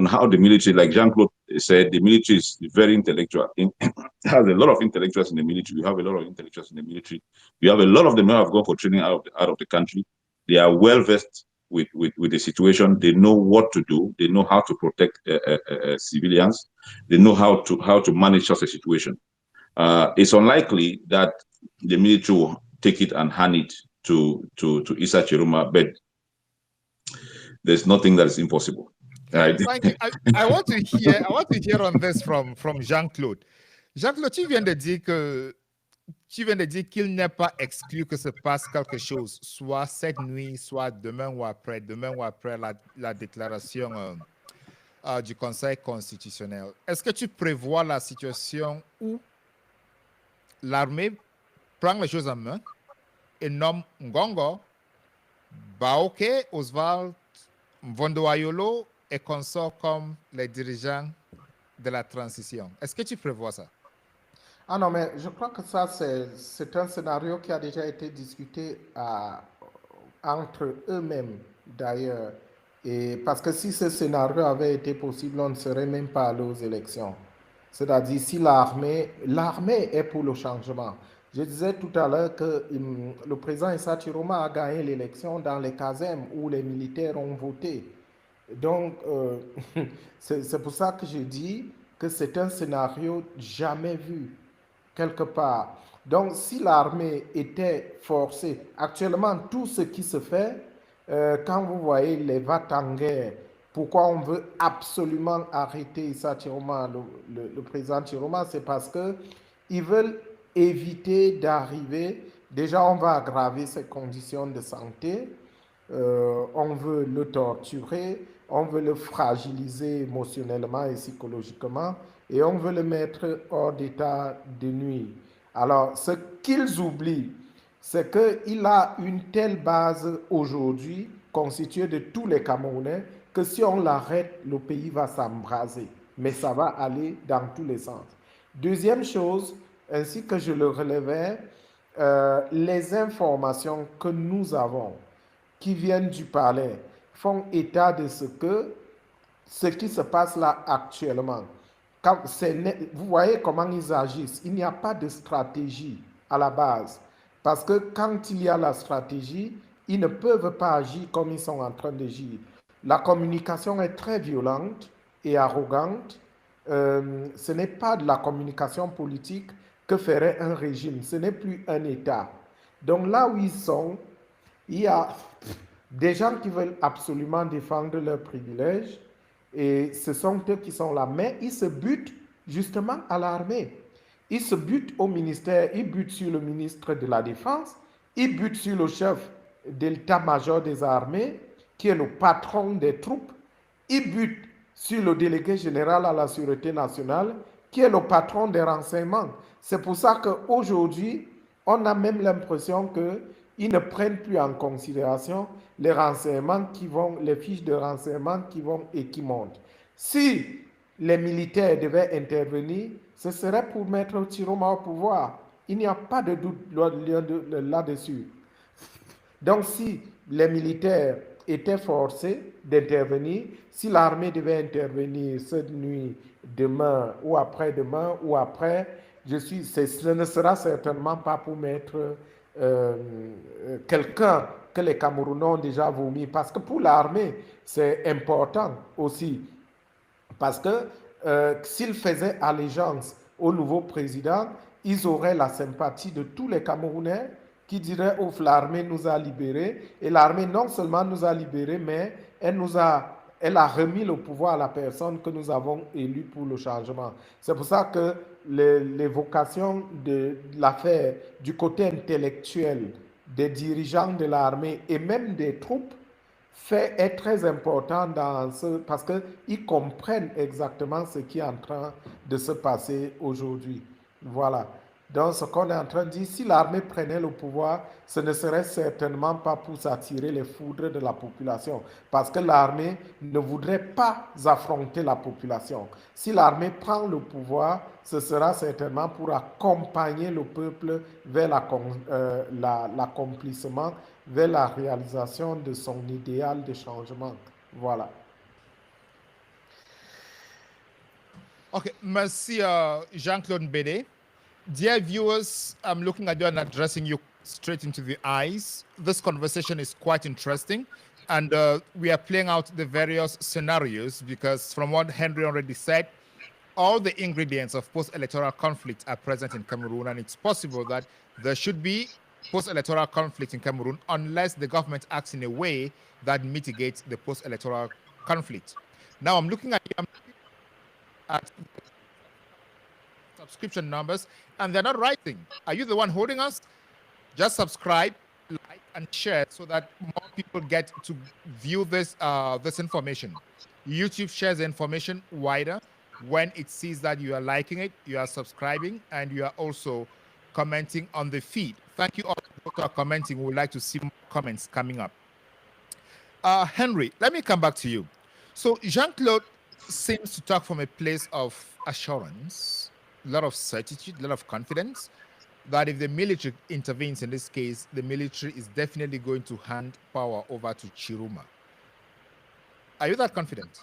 how the military, like Jean-Claude said, the military is very intellectual. It has a lot of intellectuals in the military. We have a lot of intellectuals in the military. We have a lot of them who have gone for training out of the country. They are well versed with the situation. They know what to do. They know how to protect civilians. They know how to manage such a situation. It's unlikely that the military will take it and hand it to Issa Chiroma, but there's nothing that is impossible. Thank you. I want to hear on this from Jean-Claude. Jean-Claude, tu viens de dire qu'il n'est pas exclu que se passe quelque chose, soit cette nuit, soit demain ou après la déclaration du Conseil constitutionnel. Est-ce que tu prévois la situation où l'armée prend les choses en main et nomme Ngongo, Baoke, Oswald, Mvondo-Ayolo et consorts comme les dirigeants de la transition? Est-ce que tu prévois ça? Ah non, mais je crois que ça, c'est un scénario qui a déjà été discuté entre eux-mêmes, d'ailleurs. Et parce que si ce scénario avait été possible, on ne serait même pas allé aux élections. C'est-à-dire, si l'armée est pour le changement. Je disais tout à l'heure que le président Issa Chiroma a gagné l'élection dans les casernes où les militaires ont voté. Donc, c'est pour ça que je dis que c'est un scénario jamais vu, quelque part. Donc, si l'armée était forcée, actuellement, tout ce qui se fait, quand vous voyez les va-t-en-guerre, pourquoi on veut absolument arrêter Issa Chiroma, le président Chiroma, c'est parce qu'ils veulent éviter d'arriver, déjà on va aggraver ses conditions de santé, on veut le torturer, on veut le fragiliser émotionnellement et psychologiquement, et on veut le mettre hors d'état de nuire. Alors, ce qu'ils oublient, c'est qu'il a une telle base aujourd'hui, constituée de tous les Camerounais, que si on l'arrête, le pays va s'embraser. Mais ça va aller dans tous les sens. Deuxième chose, ainsi que je le relevais, les informations que nous avons, qui viennent du palais, font état de ce qui se passe là actuellement. Vous voyez comment ils agissent. Il n'y a pas de stratégie à la base. Parce que quand il y a la stratégie, ils ne peuvent pas agir comme ils sont en train d'agir. La communication est très violente et arrogante. Ce n'est pas de la communication politique que ferait un régime. Ce n'est plus un État. Donc là où ils sont, il y a des gens qui veulent absolument défendre leurs privilèges et ce sont eux qui sont là. Mais ils se butent justement à l'armée. Ils se butent au ministère, ils butent sur le ministre de la Défense, ils butent sur le chef de l'état-major des armées, qui est le patron des troupes, ils butent sur le délégué général à la Sûreté nationale, qui est le patron des renseignements. C'est pour ça qu'aujourd'hui, on a même l'impression qu'ils ne prennent plus en considération les renseignements les fiches de renseignements qui vont et qui montent. Si les militaires devaient intervenir, ce serait pour mettre Chiroma au pouvoir. Il n'y a pas de doute là-dessus. Donc, si les militaires était forcé d'intervenir, si l'armée devait intervenir cette nuit, demain ou après-demain ou après, ce ne sera certainement pas pour mettre quelqu'un que les Camerounais ont déjà vomi. Parce que pour l'armée, c'est important aussi. Parce que s'ils faisaient allégeance au nouveau président, ils auraient la sympathie de tous les Camerounais qui diraient, ouf, l'armée nous a libérés. Et l'armée non seulement nous a libérés, mais elle a remis le pouvoir à la personne que nous avons élue pour le changement. C'est pour ça que l'évocation de l'affaire du côté intellectuel des dirigeants de l'armée et même des troupes est très important parce qu'ils comprennent exactement ce qui est en train de se passer aujourd'hui. Voilà. Donc, ce qu'on est en train de dire, si l'armée prenait le pouvoir, ce ne serait certainement pas pour s'attirer les foudres de la population, parce que l'armée ne voudrait pas affronter la population. Si l'armée prend le pouvoir, ce sera certainement pour accompagner le peuple vers l'accomplissement, vers la réalisation de son idéal de changement. Voilà. Okay, merci Jean-Claude Bédé. Dear viewers, I'm looking at you and addressing you straight into the eyes. This conversation is quite interesting, and we are playing out the various scenarios because from what Henry already said, all the ingredients of post-electoral conflict are present in Cameroon, and it's possible that there should be post-electoral conflict in Cameroon unless the government acts in a way that mitigates the post-electoral conflict. Now I'm looking at subscription numbers, and they're not rising. Are you the one holding us? Just subscribe, like, and share so that more people get to view this this information. YouTube shares the information wider when it sees that you are liking it, you are subscribing, and you are also commenting on the feed. Thank you all who are commenting. We would like to see more comments coming up. Henry, let me come back to you. So Jean-Claude seems to talk from a place of assurance, a lot of certitude, a lot of confidence that if the military intervenes in this case, the military is definitely going to hand power over to Chiruma. Are you that confident?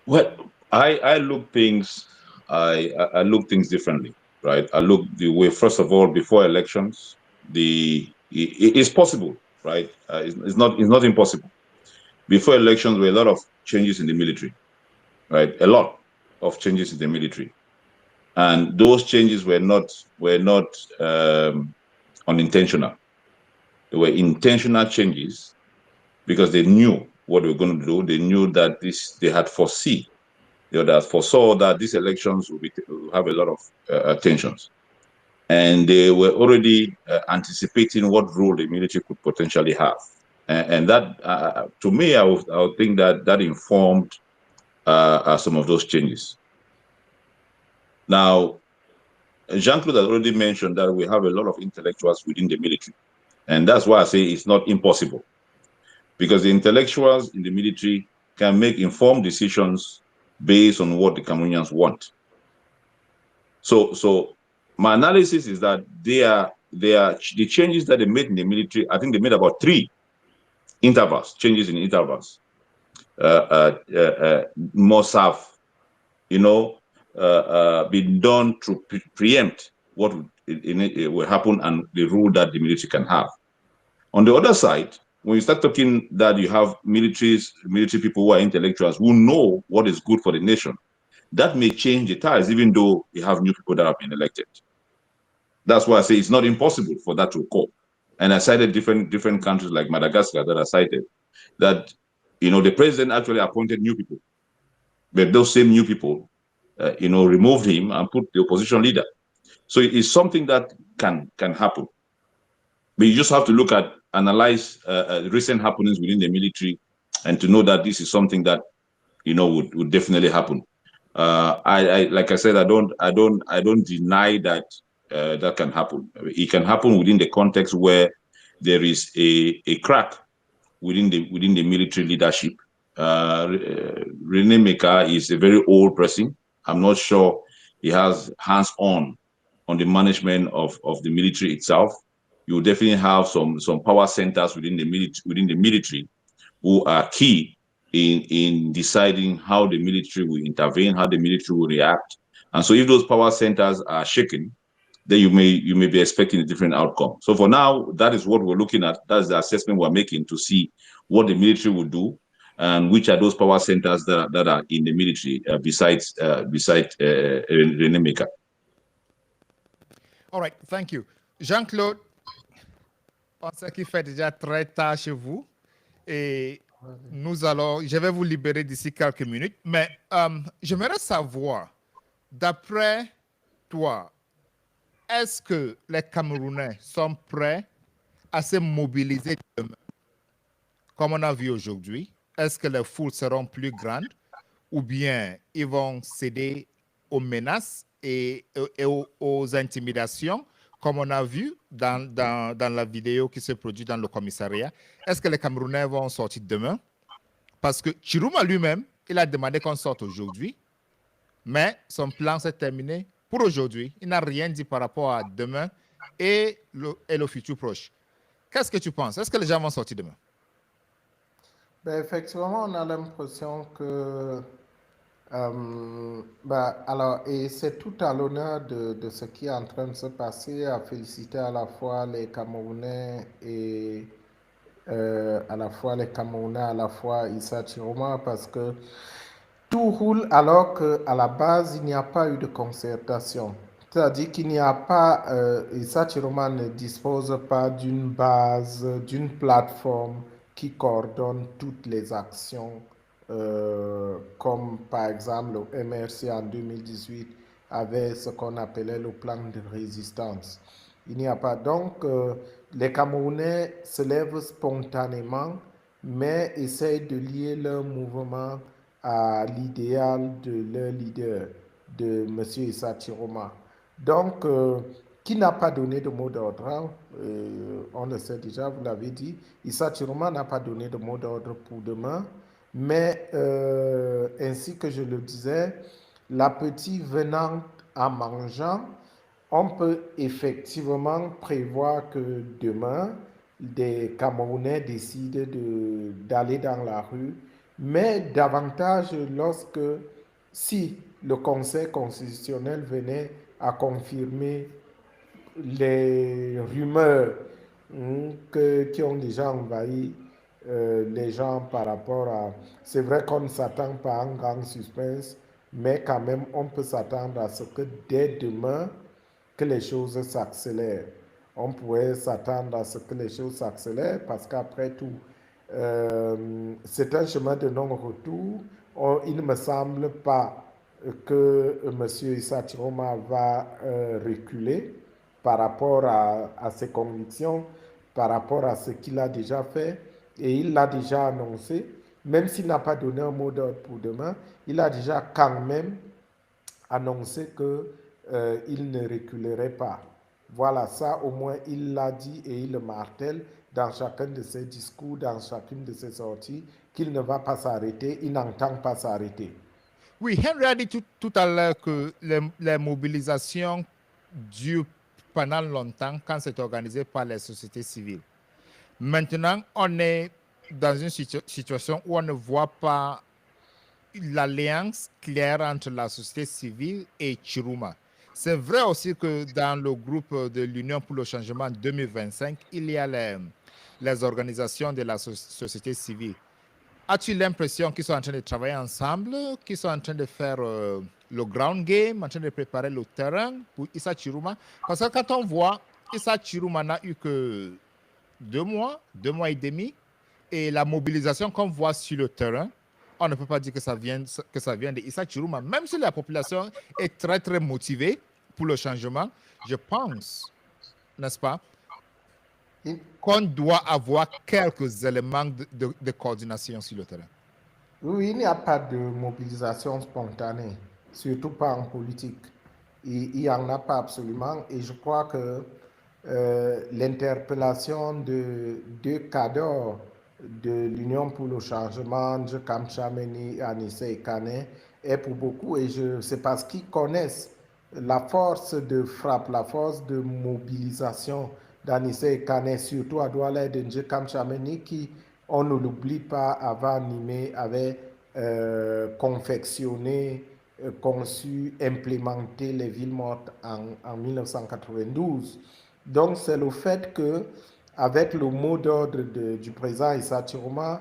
Well, I look things I look things differently, right? I look the way, first of all, before elections, it's possible, right? It's not impossible. Before elections, there were a lot of changes in the military, right? A lot of changes in the military, and those changes were not unintentional. They were intentional changes because they knew what they were going to do. They knew that they had foresaw that these elections will have a lot of tensions, and they were already anticipating what role the military could potentially have. And that, to me, I would think that informed some of those changes. Now, Jean-Claude has already mentioned that we have a lot of intellectuals within the military. And that's why I say it's not impossible. Because the intellectuals in the military can make informed decisions based on what the Cameroonians want. So my analysis is that the changes that they made in the military, I think they made about 3 changes in intervals. Must have, been done to preempt what will happen and the role that the military can have. On the other side, when you start talking that you have military people who are intellectuals who know what is good for the nation, that may change the ties, even though you have new people that have been elected. That's why I say it's not impossible for that to occur. And I cited different countries like Madagascar that I cited, that the president actually appointed new people, but those same new people, removed him and put the opposition leader. So it's something that can happen. But you just have to analyze recent happenings within the military, and to know that this is something that would definitely happen. Like I said, I don't deny that that can happen. It can happen within the context where there is a crack within the military leadership. René Meka is a very old person. I'm not sure he has hands-on the management of the military itself. you definitely have some power centers within the military who are key in deciding how the military will intervene, how the military will react. And so if those power centers are shaken, then you may be expecting a different outcome. So for now, that is what we're looking at. That's the assessment we're making to see what the military will do and which are those power centers that are in the military besides René Meka. All right, thank you. Jean-Claude, on sait qu'il fait déjà très tard chez vous et je vais vous libérer d'ici quelques minutes, mais j'aimerais savoir, d'après toi, est-ce que les Camerounais sont prêts à se mobiliser demain, comme on a vu aujourd'hui? Est-ce que les foules seront plus grandes ou bien ils vont céder aux menaces et aux intimidations, comme on a vu dans la vidéo qui se produit dans le commissariat? Est-ce que les Camerounais vont sortir demain? Parce que Chirouma lui-même, il a demandé qu'on sorte aujourd'hui, mais son plan s'est terminé pour aujourd'hui. Il n'a rien dit par rapport à demain et le futur proche. Qu'est-ce que tu penses? Est-ce que les gens vont sortir demain? Ben, effectivement, on a l'impression que alors, et c'est tout à l'honneur de ce qui est en train de se passer, à féliciter à la fois les Camerounais et à la fois Issa Chiroma, parce que tout roule alors qu'à la base, il n'y a pas eu de concertation. C'est-à-dire qu'il n'y a pas, Issa Chiroma ne dispose pas d'une base, d'une plateforme qui coordonne toutes les actions, comme par exemple le MRC en 2018 avait ce qu'on appelait le plan de résistance. Il n'y a pas. Donc, les Camerounais se lèvent spontanément, mais essayent de lier leur mouvement à l'idéal de leur leader, de M. Issa Chiroma. Donc, qui n'a pas donné de mot d'ordre, hein? On le sait déjà, vous l'avez dit, Issa Chiroma n'a pas donné de mot d'ordre pour demain, mais ainsi que je le disais, l'appétit venant en mangeant, on peut effectivement prévoir que demain, des Camerounais décident d'aller dans la rue, mais davantage lorsque, si le Conseil constitutionnel venait à confirmer les rumeurs qui ont déjà envahi les gens par rapport à... C'est vrai qu'on ne s'attend pas à un grand suspense, mais quand même, on peut s'attendre à ce que dès demain, que les choses s'accélèrent. On pourrait s'attendre à ce que les choses s'accélèrent parce qu'après tout, c'est un chemin de non-retour. Il ne me semble pas que M. Issa Chiroma va reculer par rapport à ses convictions, par rapport à ce qu'il a déjà fait. Et il l'a déjà annoncé, même s'il n'a pas donné un mot d'ordre pour demain, il a déjà quand même annoncé qu'il ne reculerait pas. Voilà, ça au moins il l'a dit et il le martèle dans chacun de ses discours, dans chacune de ses sorties, qu'il ne va pas s'arrêter, il n'entend pas s'arrêter. Oui, Henry a dit tout à l'heure que les mobilisations durent pendant longtemps quand c'est organisé par les sociétés civiles. Maintenant, on est dans une situation où on ne voit pas l'alliance claire entre la société civile et Chiruma. C'est vrai aussi que dans le groupe de l'Union pour le changement 2025, il y a les organisations de la société civile. As-tu l'impression qu'ils sont en train de travailler ensemble, qu'ils sont en train de faire le ground game, en train de préparer le terrain pour Issa Chiruma? Parce que quand on voit, Issa Chiruma n'a eu que 2 mois et demi, et la mobilisation qu'on voit sur le terrain, on ne peut pas dire que ça vient de Issa Chiruma. Même si la population est très, très motivée pour le changement, je pense, n'est-ce pas, qu'on doit avoir quelques éléments de coordination sur le terrain. Oui, il n'y a pas de mobilisation spontanée, surtout pas en politique. Il n'y en a pas absolument. Et je crois que l'interpellation de 2 cadres de l'Union pour le changement, de Kamchameni et Anissé Kane, est pour beaucoup, et c'est parce qu'ils connaissent la force de frappe, la force de mobilisation d'Anissé Kane, surtout à Douala et de Njekam Chameni, qui, on ne l'oublie pas, avait confectionné, conçu, implémenté les villes mortes en 1992. Donc c'est le fait que, avec le mot d'ordre du président Issa Chiroma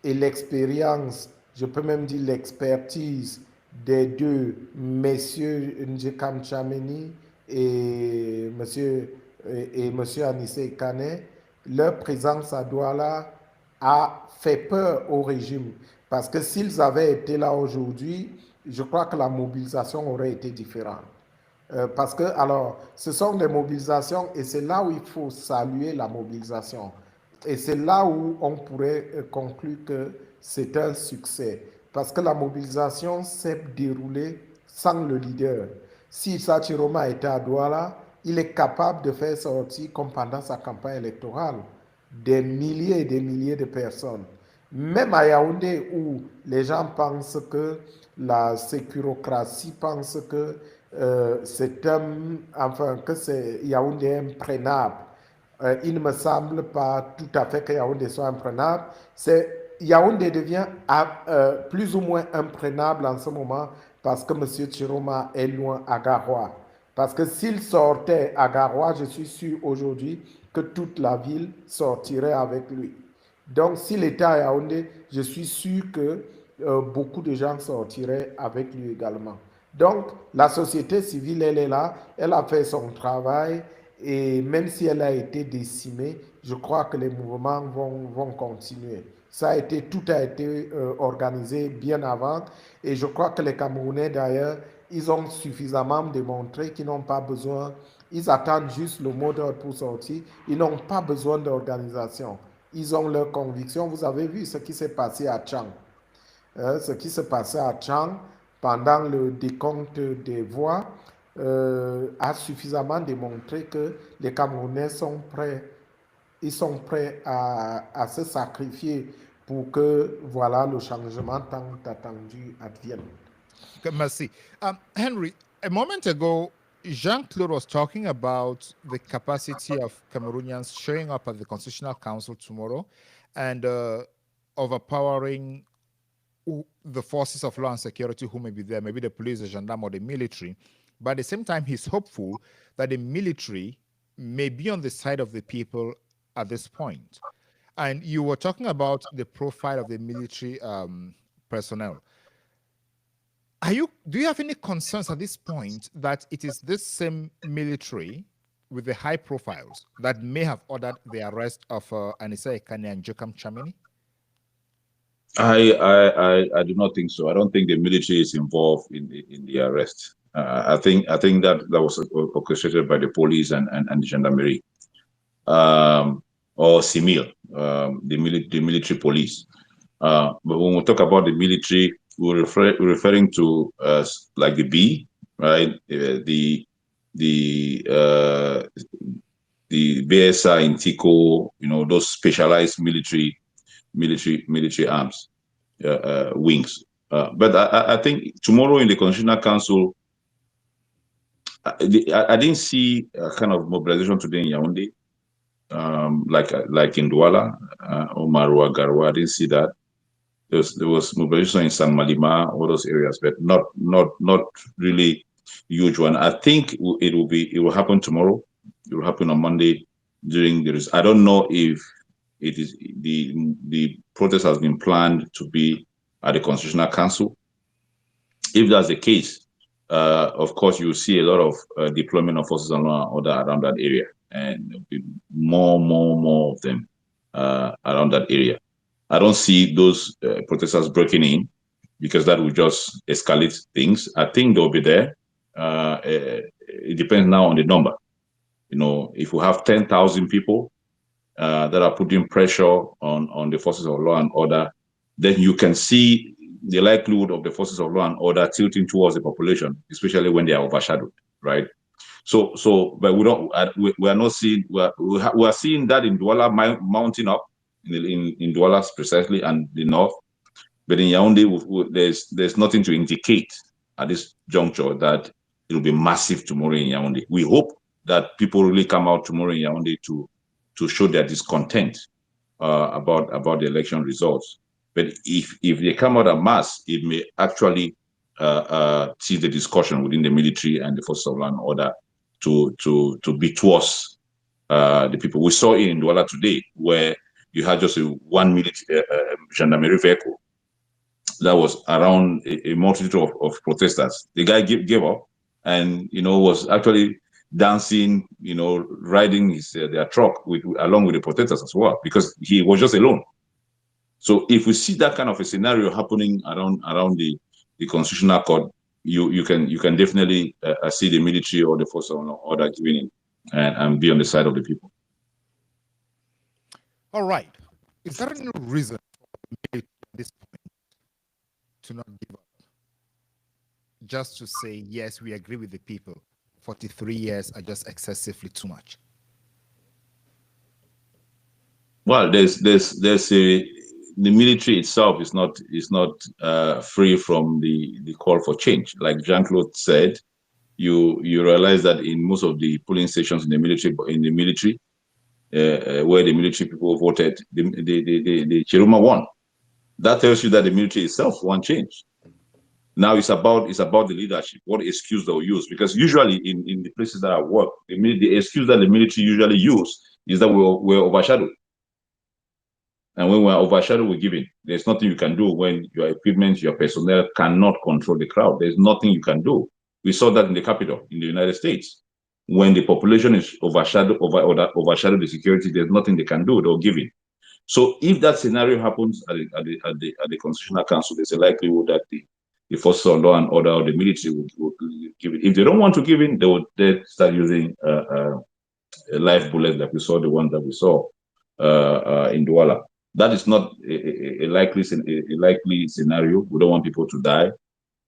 et l'expérience, je peux même dire l'expertise des deux, messieurs Njekam Chameni et monsieur Anissé Kane, leur présence à Douala a fait peur au régime. Parce que s'ils avaient été là aujourd'hui, je crois que la mobilisation aurait été différente. Parce que, alors, ce sont des mobilisations et c'est là où il faut saluer la mobilisation. Et c'est là où on pourrait conclure que c'est un succès. Parce que la mobilisation s'est déroulée sans le leader. Si Issa Chiroma était à Douala, il est capable de faire sortir, comme pendant sa campagne électorale, des milliers et des milliers de personnes. Même à Yaoundé, où les gens pensent que la sécurocratie pense que Yaoundé est imprenable. Il ne me semble pas tout à fait que Yaoundé soit imprenable. Yaoundé devient plus ou moins imprenable en ce moment parce que M. Chiroma est loin à Garoua. Parce que s'il sortait à Garoua, je suis sûr aujourd'hui que toute la ville sortirait avec lui. Donc, s'il était à Yaoundé, je suis sûr que beaucoup de gens sortiraient avec lui également. Donc, la société civile, elle est là, elle a fait son travail et même si elle a été décimée, je crois que les mouvements vont continuer. Tout a été organisé bien avant et je crois que les Camerounais d'ailleurs, ils ont suffisamment démontré qu'ils n'ont pas besoin, ils attendent juste le mot d'ordre pour sortir, ils n'ont pas besoin d'organisation. Ils ont leurs convictions. Vous avez vu ce qui s'est passé à Tchang. Ce qui s'est passé à Tchang pendant le décompte des voix a suffisamment démontré que les Camerounais sont prêts. Ils sont prêts à se sacrifier pour que voilà, le changement tant attendu advienne. Merci. Henry, a moment ago, Jean-Claude was talking about the capacity of Cameroonians showing up at the Constitutional Council tomorrow and overpowering the forces of law and security who may be there, maybe the police, the gendarme, or the military. But at the same time, he's hopeful that the military may be on the side of the people at this point. And you were talking about the profile of the military personnel. Do you have any concerns at this point that it is this same military with the high profiles that may have ordered the arrest of Anissa Ekane and Jokam Chamini? I do not think so. I don't think the military is involved in the arrest. I think that was orchestrated by the police and the gendarmerie, or Simil, the military police. But when we talk about the military, we're referring to like the B, right? The BSA in Tico, those specialized military arms wings. But I think tomorrow in the Constitutional Council, I didn't see a kind of mobilization today in Yaoundé, like in Douala or Marua, Garoua. I didn't see that. There was mobilization in San Malima, all those areas, but not really huge one. I think it will happen tomorrow. It will happen on Monday during the. I don't know if it is the protest has been planned to be at the Constitutional Council. If that's the case, of course, you will see a lot of deployment of forces and law and order around that area, and there'll be more of them around that area. I don't see those protesters breaking in because that will just escalate things. I think they'll be there. It depends now on the number. If we have 10,000 people that are putting pressure on the forces of law and order, then you can see the likelihood of the forces of law and order tilting towards the population, especially when they are overshadowed, right? But we are not seeing. We are seeing that in Douala mounting up in Douala precisely and the north, but in Yaoundé, there's nothing to indicate at this juncture that it will be massive tomorrow in Yaoundé. We hope that people really come out tomorrow in Yaoundé to show their discontent about the election results. But if they come out en masse, it may actually see the discussion within the military and the forces of law and order to be towards the people. We saw it in Douala today, where you had just one military gendarmerie vehicle that was around a multitude of protesters. The guy gave up, and was actually dancing, riding their truck along with the protesters as well, because he was just alone. So if we see that kind of a scenario happening around the constitutional court, you can definitely see the military or the force of order giving in and be on the side of the people. All right. Is there any reason at this point to not give up? Just to say, yes, we agree with the people. 43 years are just excessively too much. Well, the military itself is not free from the call for change. Like Jean-Claude said, you realize that in most of the polling stations in the military, where the military people voted, the Chiruma won. That tells you that the military itself want change. Now it's about the leadership, what excuse they'll use. Because usually in the places that I work, the excuse that the military usually use is that we're overshadowed. And when we're overshadowed, we're giving. There's nothing you can do when your equipment, your personnel cannot control the crowd. There's nothing you can do. We saw that in the Capitol, in the United States. When the population is overshadow the security, there's nothing they can do. They'll give in. So if that scenario happens at the Constitutional Council, there's a likelihood that the forces of law and order or the military will give it. If they don't want to give in, they would start using live bullets, like we saw the one that we saw in Douala. That is not a likely scenario. We don't want people to die.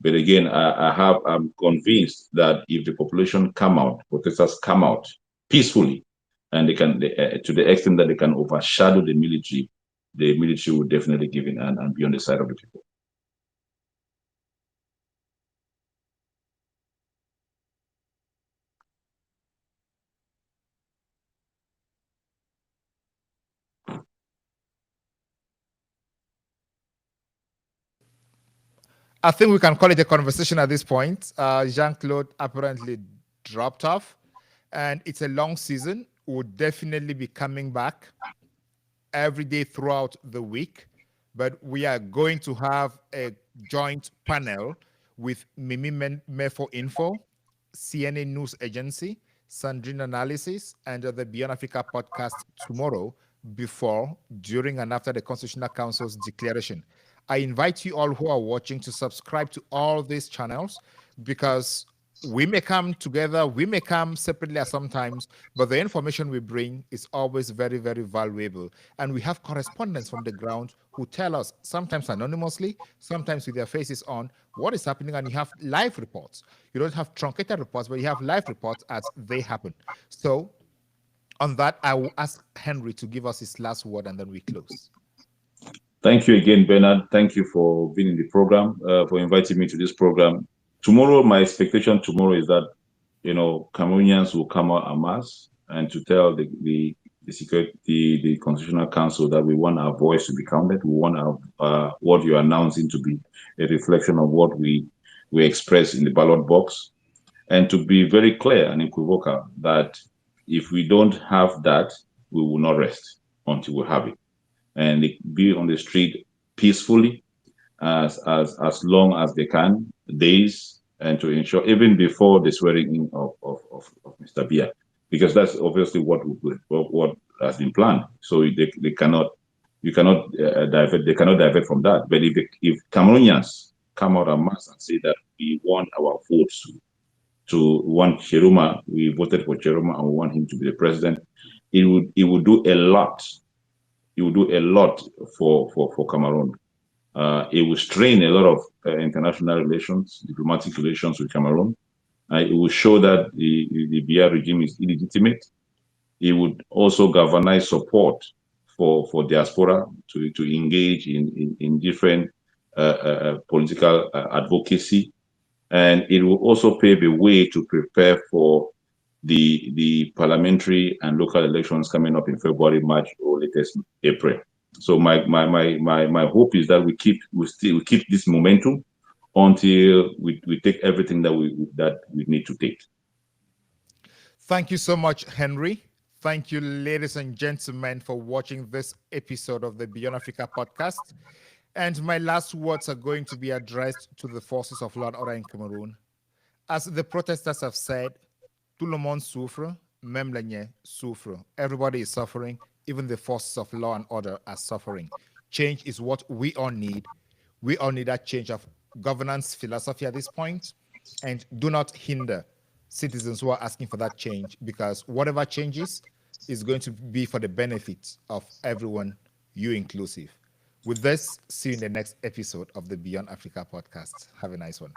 But again, I'm convinced that if the population protesters come out peacefully, and they can, to the extent that they can overshadow the military will definitely give in and be on the side of the people. I think we can call it a conversation at this point. Jean-Claude apparently dropped off, and it's a long season. We'll definitely be coming back every day throughout the week, but we are going to have a joint panel with Mimi Mefo Info, CNN News Agency, Sandrine Analysis, and the Beyond Africa podcast tomorrow, before, during, and after the Constitutional Council's declaration. I invite you all who are watching to subscribe to all these channels, because we may come together, we may come separately at sometimes, but the information we bring is always very, very valuable. And we have correspondents from the ground who tell us, sometimes anonymously, sometimes with their faces on, what is happening, and you have live reports. You don't have truncated reports, but you have live reports as they happen. So on that, I will ask Henry to give us his last word, and then we close. Thank you again, Bernard. Thank you for being in the program, for inviting me to this program. Tomorrow, my expectation tomorrow is that, Cameroonians will come out en masse and to tell the Constitutional Council that we want our voice to be counted. We want our what you're announcing to be a reflection of what we express in the ballot box, and to be very clear and unequivocal that if we don't have that, we will not rest until we have it. And they be on the street peacefully as long as they can, days, and to ensure even before the swearing in of Mr. Biya, because that's obviously what has been planned. So they cannot divert from that. But if Cameroonians come out en masse and say that we want our votes to want Chiruma, we voted for Chiruma and we want him to be the president, it would do a lot. It will do a lot for Cameroon. It will strain a lot of international relations, diplomatic relations with Cameroon. It will show that the Biya regime is illegitimate. It would also galvanize support for diaspora to engage in different political advocacy. And it will also pave a way to prepare for the parliamentary and local elections coming up in February, March, or latest April. So my hope is that we keep this momentum until we take everything that we need to take. Thank you so much, Henry. Thank you, ladies and gentlemen, for watching this episode of the Beyond Africa podcast. And my last words are going to be addressed to the forces of law and order in Cameroon. As the protesters have said, tout le monde souffre, même les niais souffrent. Everybody is suffering. Even the forces of law and order are suffering. Change is what we all need. We all need that change of governance philosophy at this point. And do not hinder citizens who are asking for that change, because whatever changes is going to be for the benefit of everyone, you inclusive. With this, see you in the next episode of the Beyond Africa podcast. Have a nice one.